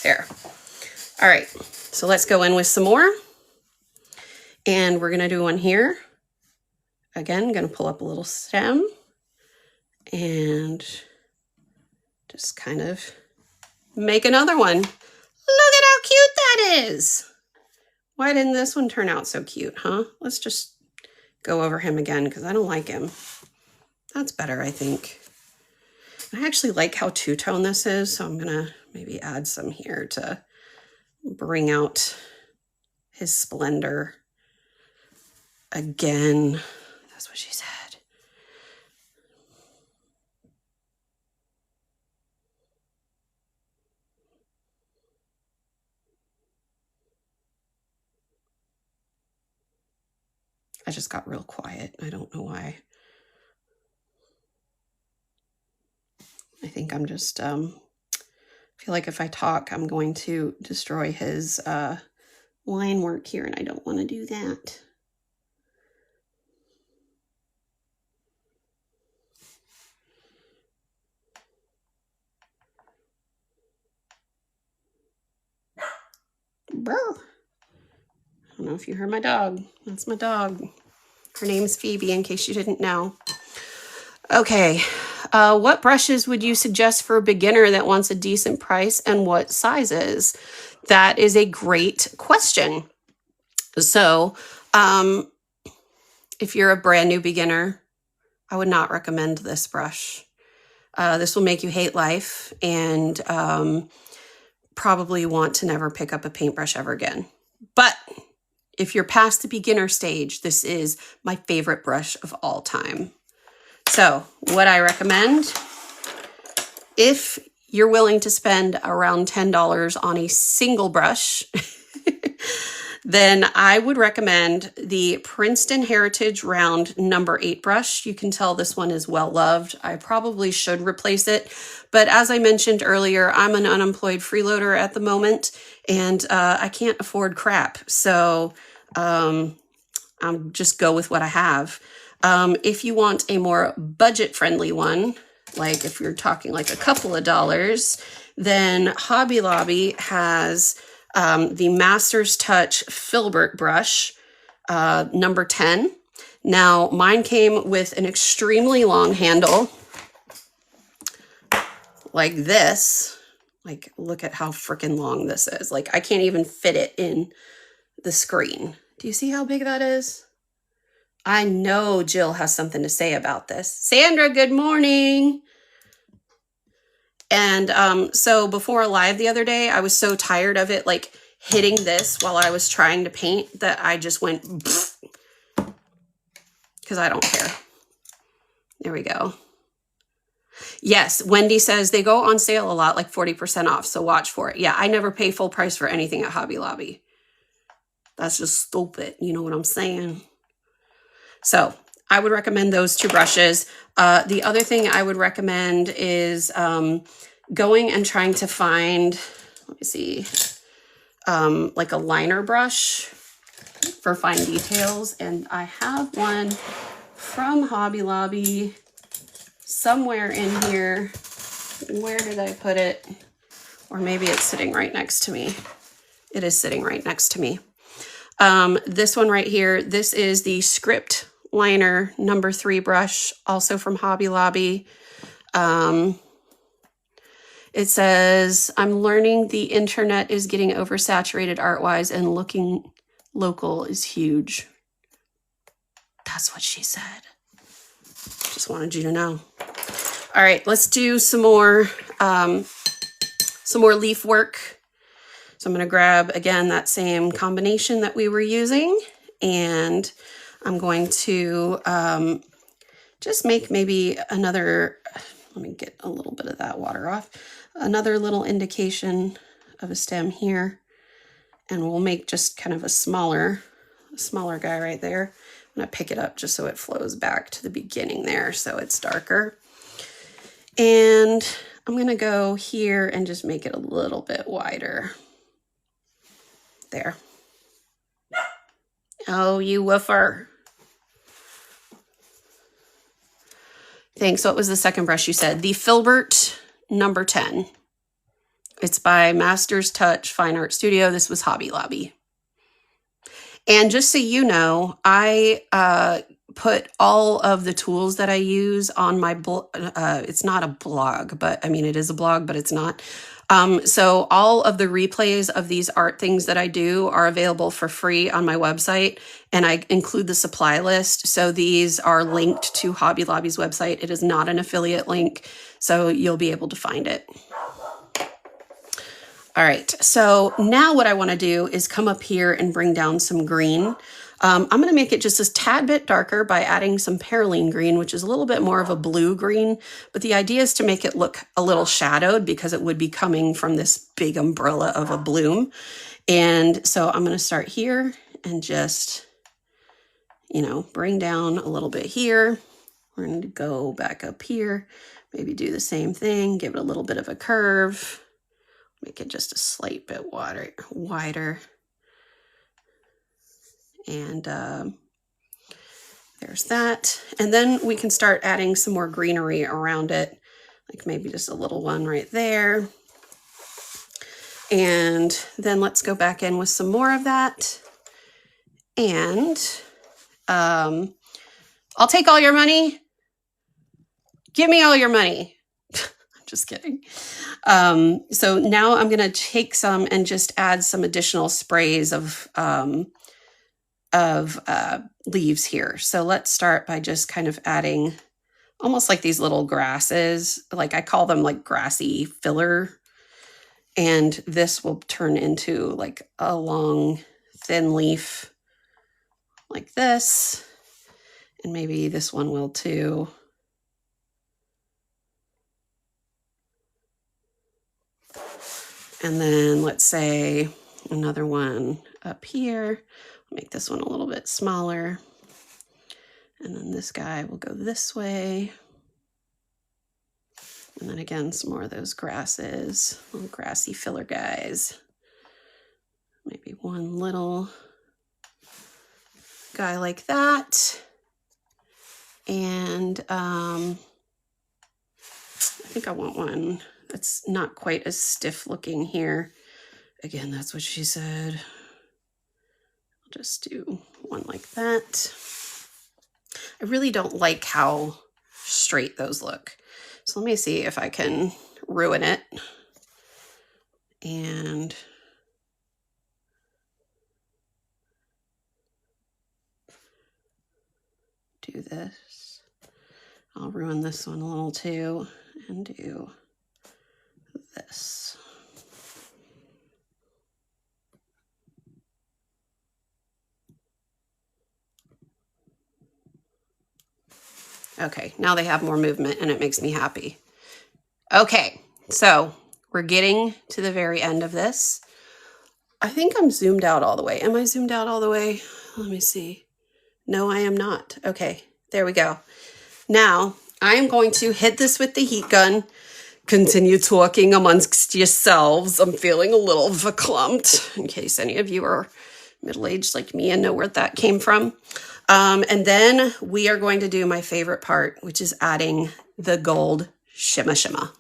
There. All right. So let's go in with some more. And we're going to do one here. Again, going to pull up a little stem and just kind of make another one. Look at how cute that is. Why didn't this one turn out so cute, huh? Let's just go over him again because I don't like him. That's better, I think. I actually like how two-tone this is, so I'm going to maybe add some here to bring out his splendor. Again, that's what she said. I just got real quiet. I don't know why. I think I'm just, feel like if I talk, I'm going to destroy his line work here, and I don't want to do that. Brr. I don't know if you heard my dog. That's my dog. Her name's Phoebe, in case you didn't know. Okay, what brushes would you suggest for a beginner that wants a decent price, and what sizes? That is a great question. So, if you're a brand new beginner, I would not recommend this brush. This will make you hate life and probably want to never pick up a paintbrush ever again. But if you're past the beginner stage, this is my favorite brush of all time. So what I recommend, if you're willing to spend around $10 on a single brush, then I would recommend the Princeton Heritage Round number 8 brush. You can tell this one is well loved. I probably should replace it. But as I mentioned earlier, I'm an unemployed freeloader at the moment, and I can't afford crap. So I'll just go with what I have. If you want a more budget-friendly one, like if you're talking like a couple of dollars, then Hobby Lobby has the Master's Touch Filbert brush, number 10. Now, mine came with an extremely long handle, like this. Like, look at how freaking long this is. Like, I can't even fit it in the screen. Do you see how big that is? I know Jill has something to say about this. Sandra, good morning. And so before live the other day, I was so tired of it like hitting this while I was trying to paint that I just went because I don't care. There we go. Yes, Wendy says they go on sale a lot, like 40% off, so watch for it. Yeah, I never pay full price for anything at Hobby Lobby. That's just stupid, you know what I'm saying? So I would recommend those two brushes. The other thing I would recommend is going and trying to find, let me see, like a liner brush for fine details. And I have one from Hobby Lobby somewhere in here. Where did I put it? Or maybe it's sitting right next to me. It is sitting right next to me. This one right here, this is the Script Liner number 3 brush, also from Hobby Lobby. It says, I'm learning the internet is getting oversaturated art-wise and looking local is huge. That's what she said. Just wanted you to know. All right, let's do some more leaf work. So I'm going to grab, again, that same combination that we were using, and I'm going to just make maybe another, let me get a little bit of that water off, another little indication of a stem here, and we'll make just kind of a smaller guy right there. I'm going to pick it up just so it flows back to the beginning there so it's darker. And I'm going to go here and just make it a little bit wider. There. Oh, you woofer. Thanks. What was the second brush you said? The Filbert number 10. It's by Masters Touch Fine Art Studio. This was Hobby Lobby. And just so you know, I put all of the tools that I use on my blog. It's not a blog, but I mean, it is a blog, but it's not. So all of the replays of these art things that I do are available for free on my website, and I include the supply list. So these are linked to Hobby Lobby's website. It is not an affiliate link, so you'll be able to find it. All right, so now what I want to do is come up here and bring down some green. I'm going to make it just a tad bit darker by adding some perylene green, which is a little bit more of a blue green, but the idea is to make it look a little shadowed because it would be coming from this big umbrella of a bloom. And so I'm going to start here and just, you know, bring down a little bit here. We're going to go back up here, maybe do the same thing, give it a little bit of a curve. Make it just a slight bit wider. And there's that. And then we can start adding some more greenery around it, like maybe just a little one right there. And then let's go back in with some more of that. And I'll take all your money. Give me all your money. Just kidding. So now I'm going to take some and just add some additional sprays of leaves here. So let's start by just kind of adding almost like these little grasses, like I call them like grassy filler. And this will turn into like a long thin leaf like this. And maybe this one will too. And then let's say another one up here. Make this one a little bit smaller. And then this guy will go this way. And then again, some more of those grasses, little grassy filler guys. Maybe one little guy like that. And I think I want one that's not quite as stiff looking here. Again, that's what she said. I'll just do one like that. I really don't like how straight those look. So let me see if I can ruin it. And do this. I'll ruin this one a little too and do this. Okay, now they have more movement and it makes me happy. Okay, so we're getting to the very end of this. I think I'm zoomed out all the way. Am I zoomed out all the way? Let me see. No, I am not. Okay, there we go. Now, I am going to hit this with the heat gun. Continue talking amongst yourselves. I'm feeling a little verklempt, in case any of you are middle-aged like me and know where that came from. And then we are going to do my favorite part, which is adding the gold shimma shimma.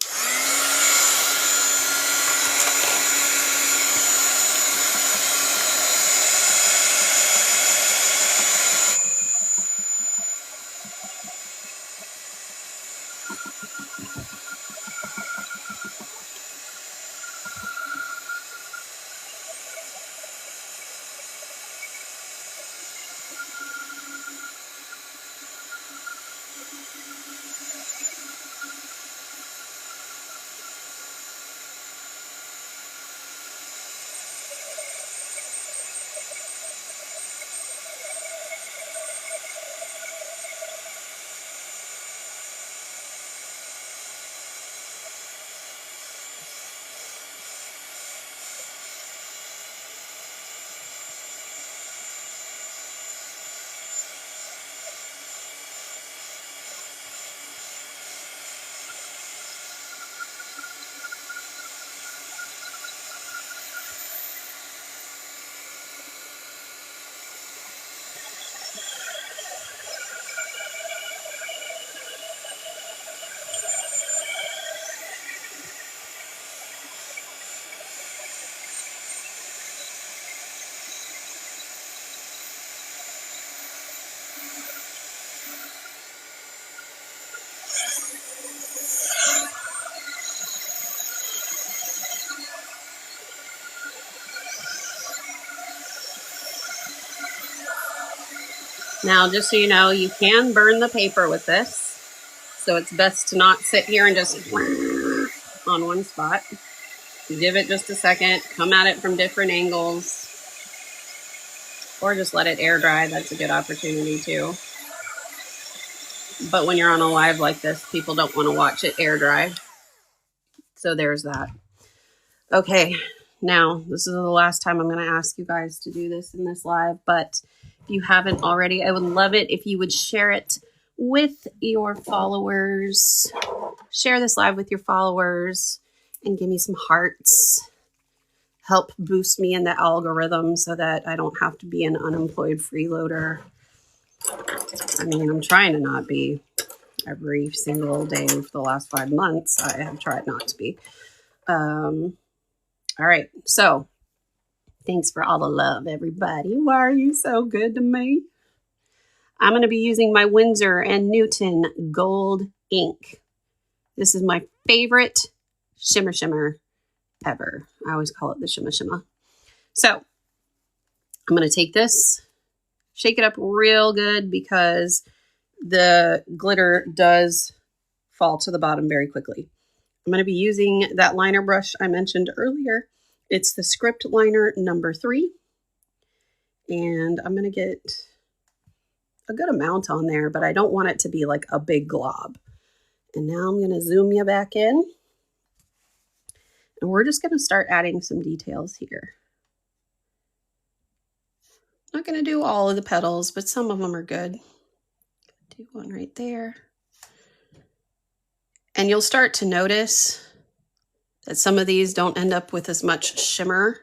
Now, just so you know, you can burn the paper with this. So it's best to not sit here and just on one spot. Give it just a second, come at it from different angles, or just let it air dry. That's a good opportunity too. But when you're on a live like this, people don't want to watch it air dry. So there's that. Okay, now this is the last time I'm going to ask you guys to do this in this live, but if you haven't already, I would love it if you would share it with your followers. Share this live with your followers and give me some hearts. Help boost me in the algorithm so that I don't have to be an unemployed freeloader. I mean, I'm trying to not be every single day for the last 5 months. I have tried not to be. All right, so thanks for all the love, everybody. Why are you so good to me? I'm going to be using my Winsor & Newton gold ink. This is my favorite shimmer ever. I always call it the shimma. So I'm going to take this, shake it up real good because the glitter does fall to the bottom very quickly. I'm going to be using that liner brush I mentioned earlier. It's the Script Liner number 3. And I'm going to get a good amount on there, but I don't want it to be like a big glob. And now I'm going to zoom you back in. And we're just going to start adding some details here. I'm not going to do all of the petals, but some of them are good. Do one right there. And you'll start to notice that some of these don't end up with as much shimmer.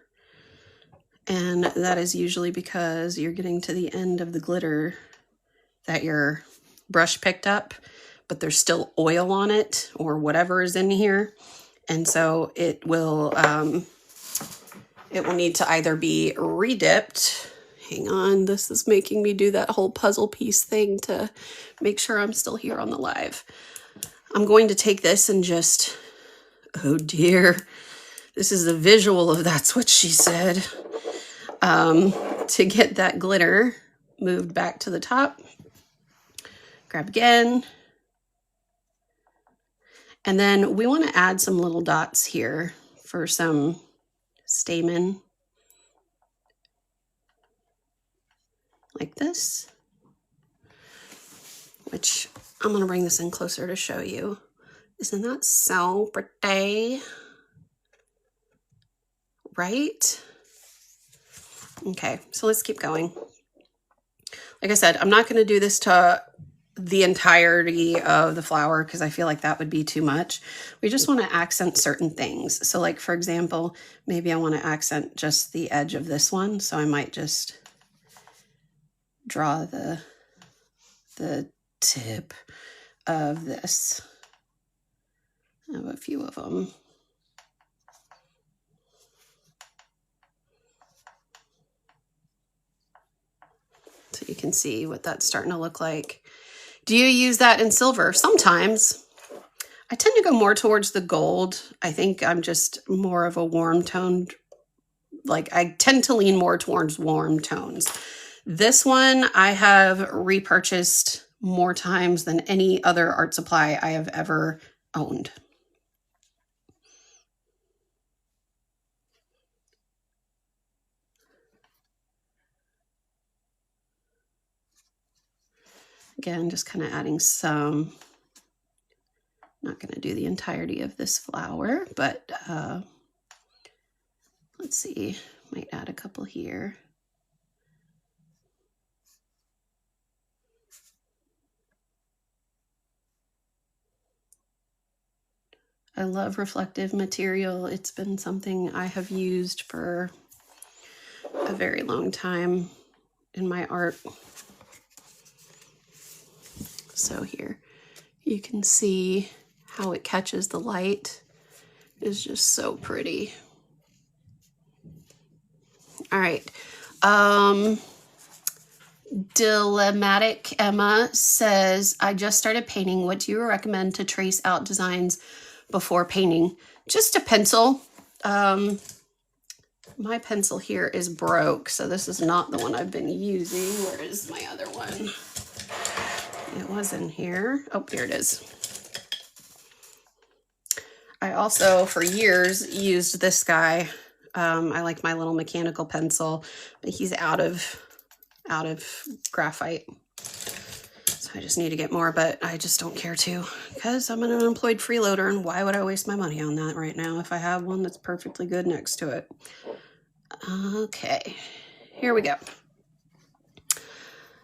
And that is usually because you're getting to the end of the glitter that your brush picked up, but there's still oil on it or whatever is in here. And so it will need to either be redipped. Hang on, this is making me do that whole puzzle piece thing to make sure I'm still here on the live. I'm going to take this and just, oh dear, this is the visual of That's What She Said. To get that glitter moved back to the top, Grab again. And then we want to add some little dots here for some stamen. Like this. Which I'm going to bring this in closer to show you. Isn't that so pretty? Right? Okay, so let's keep going. Like I said, I'm not going to do this to the entirety of the flower because I feel like that would be too much. We just want to accent certain things. So like, for example, maybe I want to accent just the edge of this one. So I might just draw the tip of this. I have a few of them. So you can see what that's starting to look like. Do you use that in silver? Sometimes. I tend to go more towards the gold. I think I'm just more of a warm toned, like I tend to lean more towards warm tones. This one I have repurchased more times than any other art supply I have ever owned. Again, just kind of adding some, not going to do the entirety of this flower, but let's see, might add a couple here. I love reflective material. It's been something I have used for a very long time in my art. So here you can see how it catches the light. It's just so pretty. All right. Dilematic Emma says, I just started painting. What do you recommend to trace out designs before painting? Just a pencil. My pencil here is broke, so this is not the one I've been using. Where is my other one? It was in here. Oh, here it is. I also, for years, used this guy. I like my little mechanical pencil, but he's out of graphite. So I just need to get more, but I just don't care to because I'm an unemployed freeloader, and why would I waste my money on that right now if I have one that's perfectly good next to it? Okay, here we go.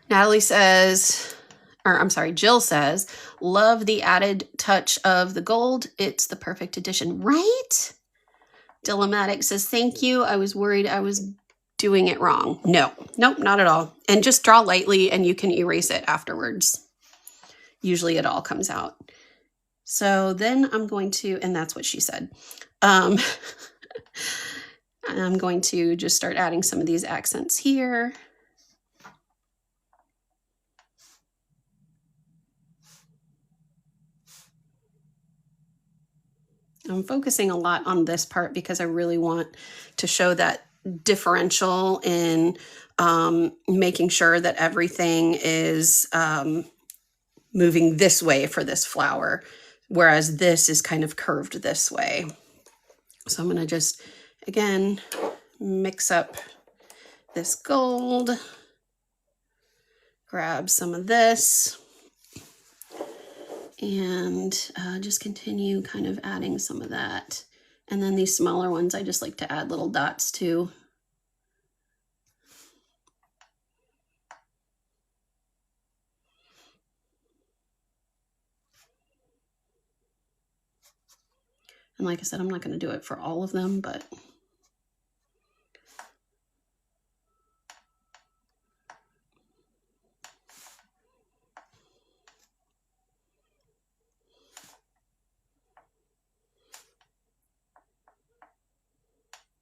Natalie says, or I'm sorry, Jill says, love the added touch of the gold. It's the perfect addition, right? Dilematic says, thank you. I was worried I was doing it wrong. No, nope, not at all. And just draw lightly and you can erase it afterwards. Usually it all comes out. So then I'm going to, and that's what she said. I'm going to just start adding some of these accents here. I'm focusing a lot on this part because I really want to show that differential in making sure that everything is moving this way for this flower, whereas this is kind of curved this way. So I'm going to just, again, mix up this gold, grab some of this, and just continue kind of adding some of that. And then these smaller ones, I just like to add little dots to. And like I said, I'm not going to do it for all of them, but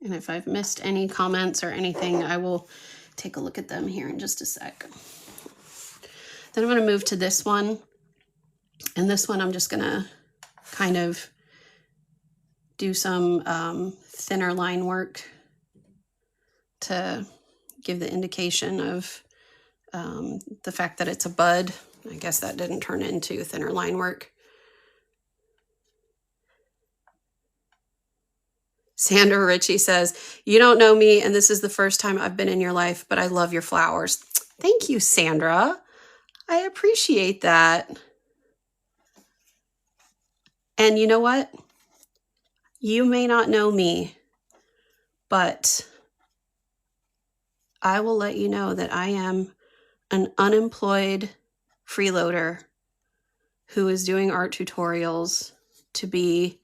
and if I've missed any comments or anything, I will take a look at them here in just a sec. Then I'm going to move to this one. And this one, I'm just going to kind of do some thinner line work to give the indication of the fact that it's a bud I guess that didn't turn into thinner line work. Sandra Ritchie says, you don't know me, and this is the first time I've been in your life, but I love your flowers. Thank you, Sandra. I appreciate that. And you know what? You may not know me, but I will let you know that I am an unemployed freeloader who is doing art tutorials to be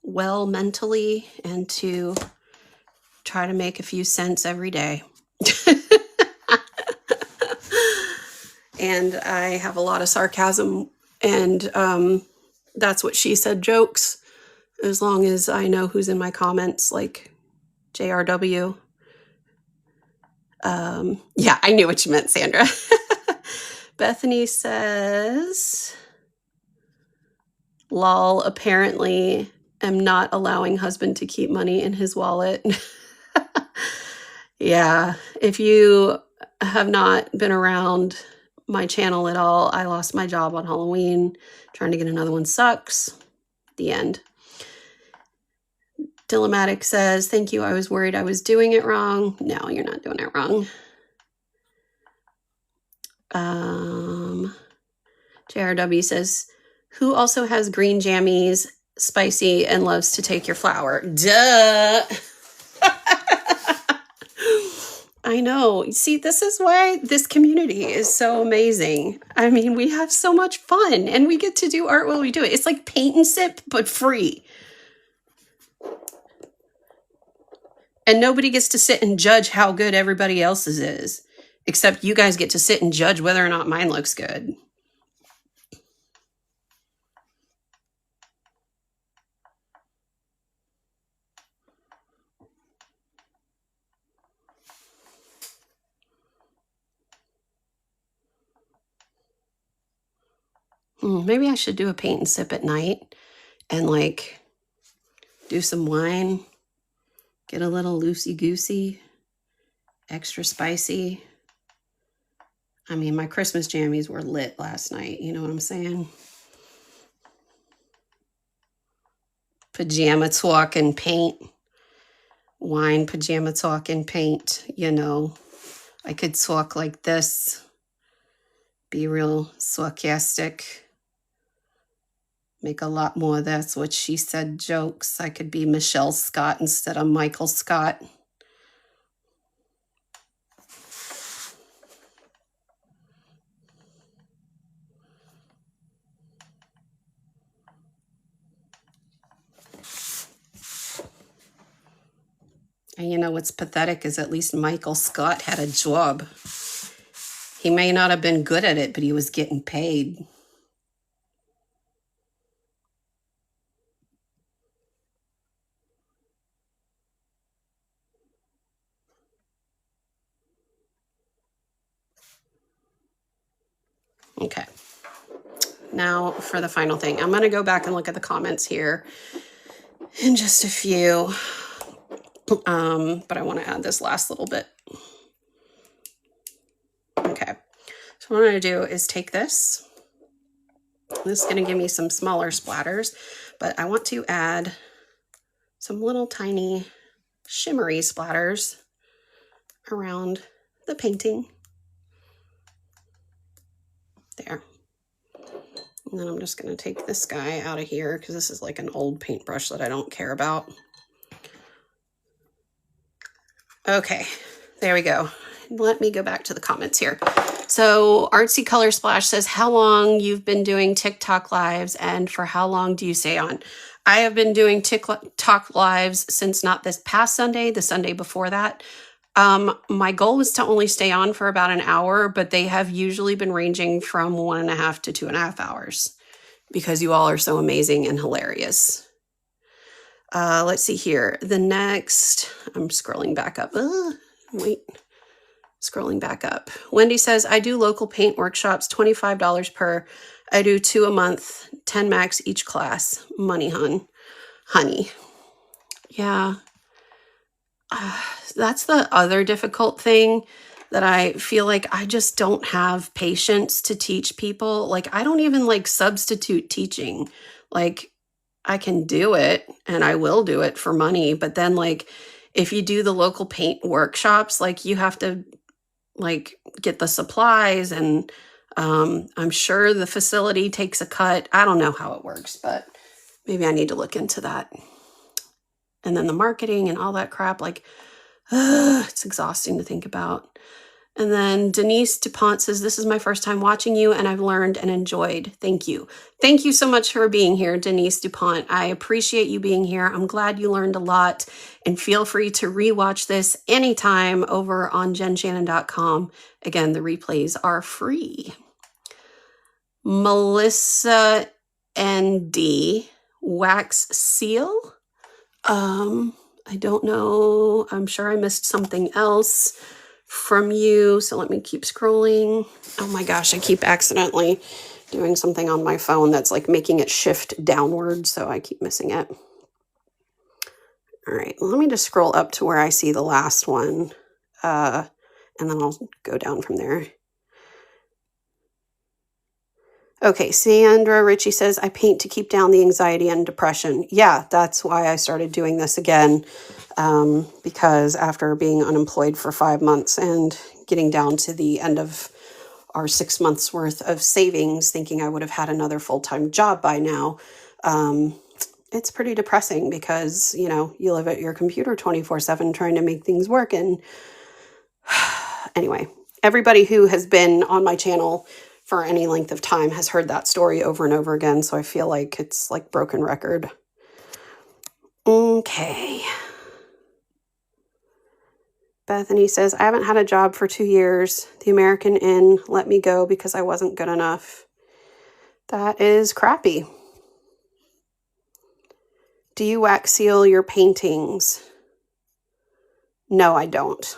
well mentally and to try to make a few cents every day. And I have a lot of sarcasm, and that's what she said jokes, as long as I know who's in my comments, like JRW. Yeah, I knew what you meant, Sandra. Bethany says, lol, apparently am not allowing husband to keep money in his wallet. Yeah, if you have not been around my channel at all, I lost my job on Halloween. Trying to get another one sucks. The end. Dilomatic says, thank you. I was worried I was doing it wrong. No, you're not doing it wrong. JRW says, who also has green jammies, spicy, and loves to take your flower? Duh. I know. See, this is why this community is so amazing. I mean, we have so much fun, and we get to do art while we do it. It's like paint and sip, but free. And nobody gets to sit and judge how good everybody else's is, except you guys get to sit and judge whether or not mine looks good. Maybe I should do a paint and sip at night and like do some wine, get a little loosey-goosey, extra spicy. I mean, my Christmas jammies were lit last night. You know what I'm saying? Pajama talk and paint. Wine, pajama talk and paint. You know, I could talk like this. Be real sarcastic. Make a lot more that's what she said jokes. I could be Michelle Scott instead of Michael Scott. And you know what's pathetic is at least Michael Scott had a job. He may not have been good at it, but he was getting paid. Okay. Now for the final thing. I'm going to go back and look at the comments here in just a few. But I want to add this last little bit. Okay. So what I'm going to do is take this. This is going to give me some smaller splatters, but I want to add some little tiny shimmery splatters around the painting. There. And then I'm just going to take this guy out of here because this is like an old paintbrush that I don't care about. Okay, there we go. Let me go back to the comments here. So Artsy Color Splash says, how long you've been doing TikTok lives and for how long do you stay on? I have been doing TikTok lives since not this past Sunday, the Sunday before that. My goal is to only stay on for about an hour, but they have usually been ranging from 1.5 to 2.5 hours because you all are so amazing and hilarious. Let's see here. The next, I'm scrolling back up. Scrolling back up. Wendy says, I do local paint workshops, $25 per. I do 2 a month, 10 max each class. Money, honey. Yeah. That's the other difficult thing. that I feel like I just don't have patience to teach people. Like, I don't even like substitute teaching. Like, I can do it and I will do it for money. But then, like, if you do the local paint workshops, like, you have to like get the supplies, and I'm sure the facility takes a cut. I don't know how it works, but maybe I need to look into that. And then the marketing and all that crap, like, it's exhausting to think about. And then Denise DuPont says, this is my first time watching you and I've learned and enjoyed. Thank you. Thank you so much for being here, Denise DuPont. I appreciate you being here. I'm glad you learned a lot, and feel free to rewatch this anytime over on jenshannon.com. Again, the replays are free. Melissa ND, wax seal. I don't know. I'm sure I missed something else from you. So let me keep scrolling. Oh my gosh, I keep accidentally doing something on my phone that's like making it shift downward. So I keep missing it. All right, let me just scroll up to where I see the last one. And then I'll go down from there. Okay, Sandra Ritchie says, I paint to keep down the anxiety and depression. Yeah, that's why I started doing this again, because after being unemployed for 5 months and getting down to the end of our 6 months worth of savings, thinking I would have had another full-time job by now, it's pretty depressing because, you know, you live at your computer 24/7 trying to make things work. And anyway, everybody who has been on my channel for any length of time has heard that story over and over again. So I feel like it's like broken record. Okay. Bethany says, I haven't had a job for 2 years. The American Inn let me go because I wasn't good enough. That is crappy. Do you wax seal your paintings? No, I don't.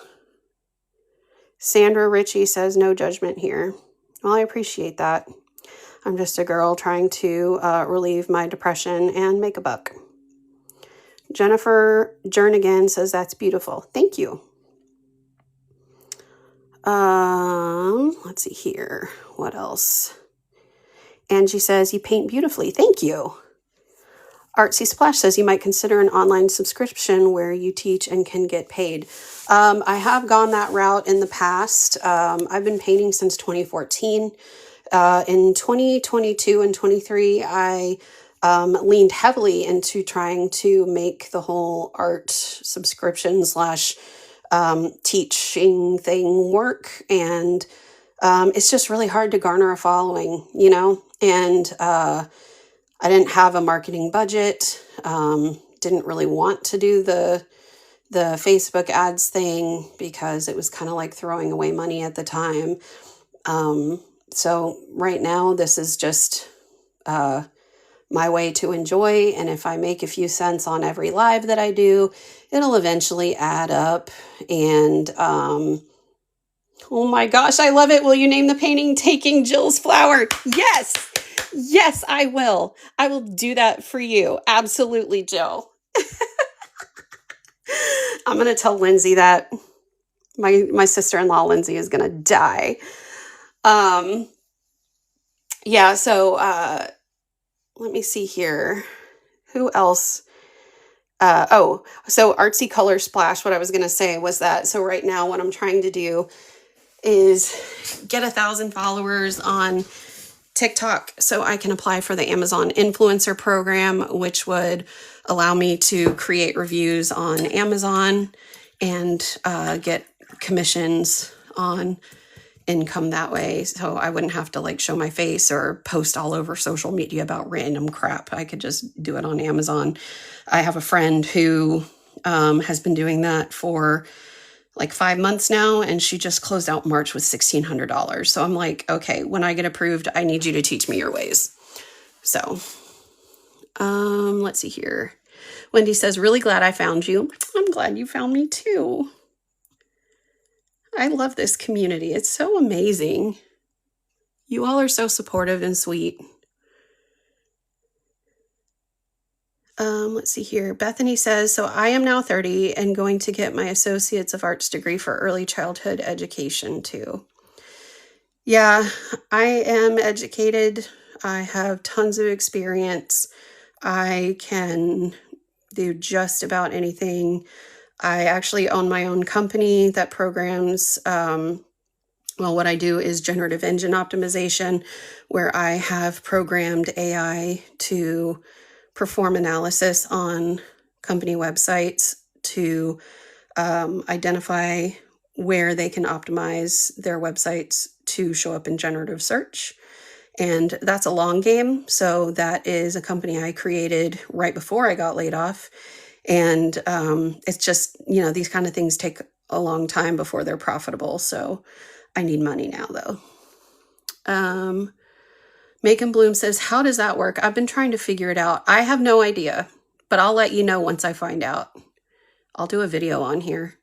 Sandra Ritchie says, no judgment here. Well, I appreciate that. I'm just a girl trying to relieve my depression and make a buck. Jennifer Jernigan says, that's beautiful. Thank you. Let's see here. What else? Angie says, you paint beautifully. Thank you. Artsy Splash says, you might consider an online subscription where you teach and can get paid. I have gone that route in the past. I've been painting since 2014. In 2022 and 23, I leaned heavily into trying to make the whole art subscription / teaching thing work. And it's just really hard to garner a following, you know, and I didn't have a marketing budget, didn't really want to do the Facebook ads thing because it was kind of like throwing away money at the time. So right now, this is just my way to enjoy. And if I make a few cents on every live that I do, it'll eventually add up. And oh my gosh, I love it. Will you name the painting Taking Jill's Flower? Yes. Yes, I will. I will do that for you. Absolutely, Jill. I'm going to tell Lindsay that. My sister-in-law, Lindsay, is going to die. Yeah, so let me see here. Who else? So Artsy Color Splash, what I was going to say was that, so right now what I'm trying to do is get 1,000 followers on TikTok so I can apply for the Amazon influencer program, which would allow me to create reviews on Amazon and get commissions on income that way. So I wouldn't have to like show my face or post all over social media about random crap. I could just do it on Amazon. I have a friend who has been doing that for like 5 months now, and she just closed out March with $1,600. So I'm like, okay, when I get approved, I need you to teach me your ways. So, let's see here. Wendy says, really glad I found you. I'm glad you found me too. I love this community. It's so amazing. You all are so supportive and sweet. Let's see here. Bethany says, so I am now 30 and going to get my Associates of Arts degree for early childhood education too. Yeah, I am educated. I have tons of experience. I can do just about anything. I actually own my own company that programs, well, what I do is generative engine optimization, where I have programmed AI to perform analysis on company websites to identify where they can optimize their websites to show up in generative search. And that's a long game. So that is a company I created right before I got laid off. And it's just, you know, these kind of things take a long time before they're profitable. So I need money now, though. Macon Bloom says, how does that work? I've been trying to figure it out. I have no idea, but I'll let you know once I find out. I'll do a video on here.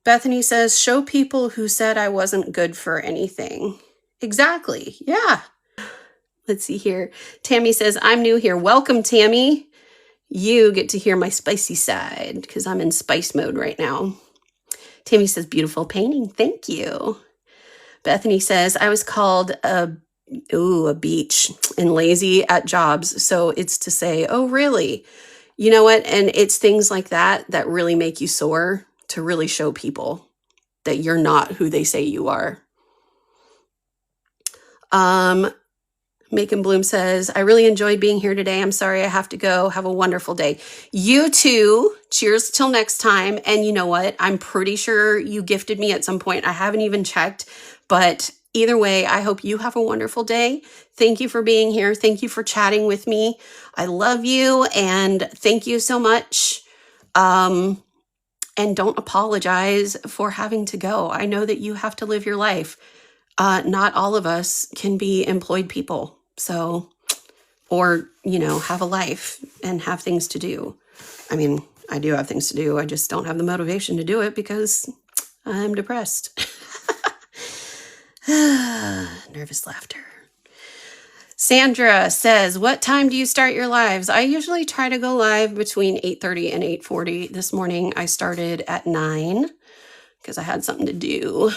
Bethany says, show people who said I wasn't good for anything. Exactly. Yeah. Let's see here. Tammy says, I'm new here. Welcome, Tammy. You get to hear my spicy side because I'm in spice mode right now. Tammy says, beautiful painting. Thank you. Bethany says, I was called a beach and lazy at jobs. So it's to say, oh, really? You know what? And it's things like that that really make you soar, to really show people that you're not who they say you are. Macon Bloom says, I really enjoyed being here today. I'm sorry I have to go. Have a wonderful day. You too. Cheers till next time. And you know what? I'm pretty sure you gifted me at some point. I haven't even checked, but either way, I hope you have a wonderful day. Thank you for being here. Thank you for chatting with me. I love you and thank you so much. And don't apologize for having to go. I know that you have to live your life. Not all of us can be employed people. So, or, you know, have a life and have things to do. I mean, I do have things to do. I just don't have the motivation to do it because I'm depressed. Nervous laughter. Sandra says, what time do you start your lives? I usually try to go live between 8:30 and 8:40. This morning I started at 9 because I had something to do.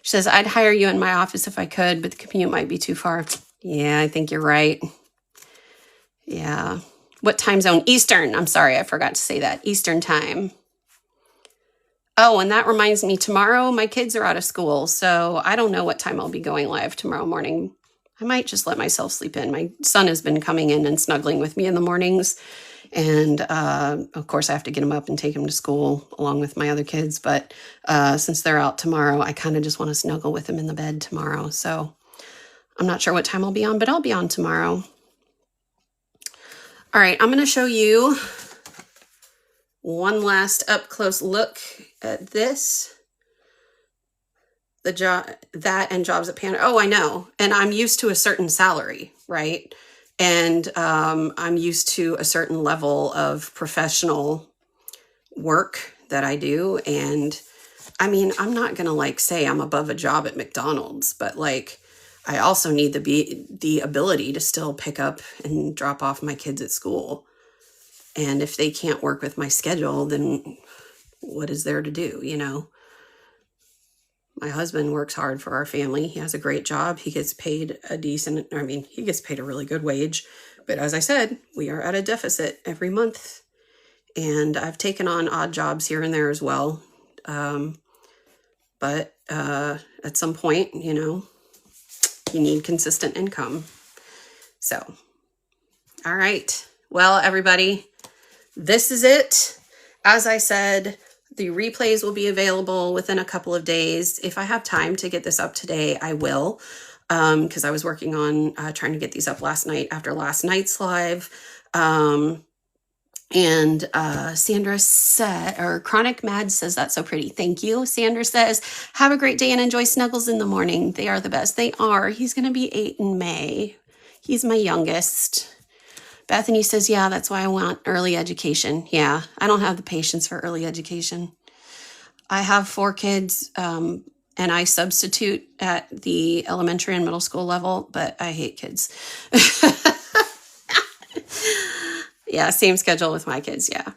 She says, I'd hire you in my office if I could, but the commute might be too far. Yeah, I think you're right. Yeah. What time zone? Eastern. I'm sorry, I forgot to say that. Eastern time. Oh, and that reminds me, tomorrow my kids are out of school, so I don't know what time I'll be going live tomorrow morning. I might just let myself sleep in. My son has been coming in and snuggling with me in the mornings. And of course, I have to get him up and take him to school along with my other kids. But since they're out tomorrow, I kind of just want to snuggle with him in the bed tomorrow. So I'm not sure what time I'll be on, but I'll be on tomorrow. All right, I'm going to show you one last up close look at this. That and jobs at Panda. Oh, I know. And I'm used to a certain salary, right? And I'm used to a certain level of professional work that I do. And I mean, I'm not going to like say I'm above a job at McDonald's, but like I also need the ability to still pick up and drop off my kids at school. And if they can't work with my schedule, then what is there to do, you know? My husband works hard for our family. He has a great job. He gets paid he gets paid a really good wage. But as I said, we are at a deficit every month. And I've taken on odd jobs here and there as well. But at some point, you know, you need consistent income. So, all right. Well, everybody, this is it. As I said, the replays will be available within a couple of days. If I have time to get this up today, I will, because I was working on trying to get these up last night after last night's live. Sandra said, or Chronic Mad says, that's so pretty. Thank you. Sandra says, have a great day and enjoy snuggles in the morning. They are the best. They are. He's going to be 8 in May. He's my youngest. Bethany says, yeah, that's why I want early education. Yeah, I don't have the patience for early education. I have 4 kids, and I substitute at the elementary and middle school level, but I hate kids. Yeah, same schedule with my kids. Yeah.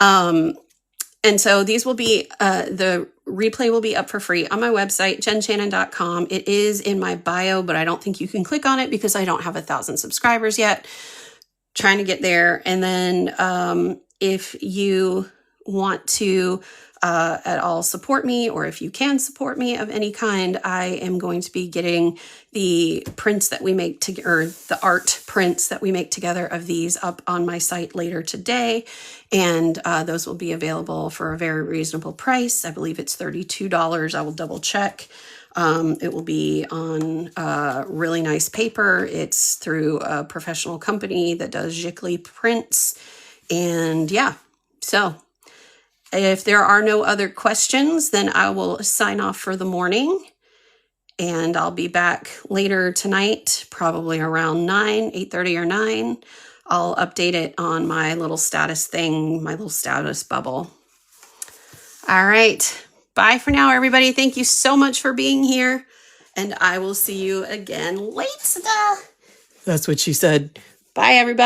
And so these will be, the replay will be up for free on my website, jenshannon.com. It is in my bio, but I don't think you can click on it because I don't have 1,000 subscribers yet. Trying to get there. And then if you want to at all support me, or if you can support me of any kind, I am going to be getting the prints that we make or the art prints that we make together of these up on my site later today. And those will be available for a very reasonable price. I believe it's $32. I will double check. It will be on really nice paper. It's through a professional company that does Giclée prints. And yeah, so if there are no other questions, then I will sign off for the morning. And I'll be back later tonight, probably around 8:30 or 9. I'll update it on my little status thing, my little status bubble. All right. Bye for now, everybody. Thank you so much for being here. And I will see you again later. That's what she said. Bye, everybody.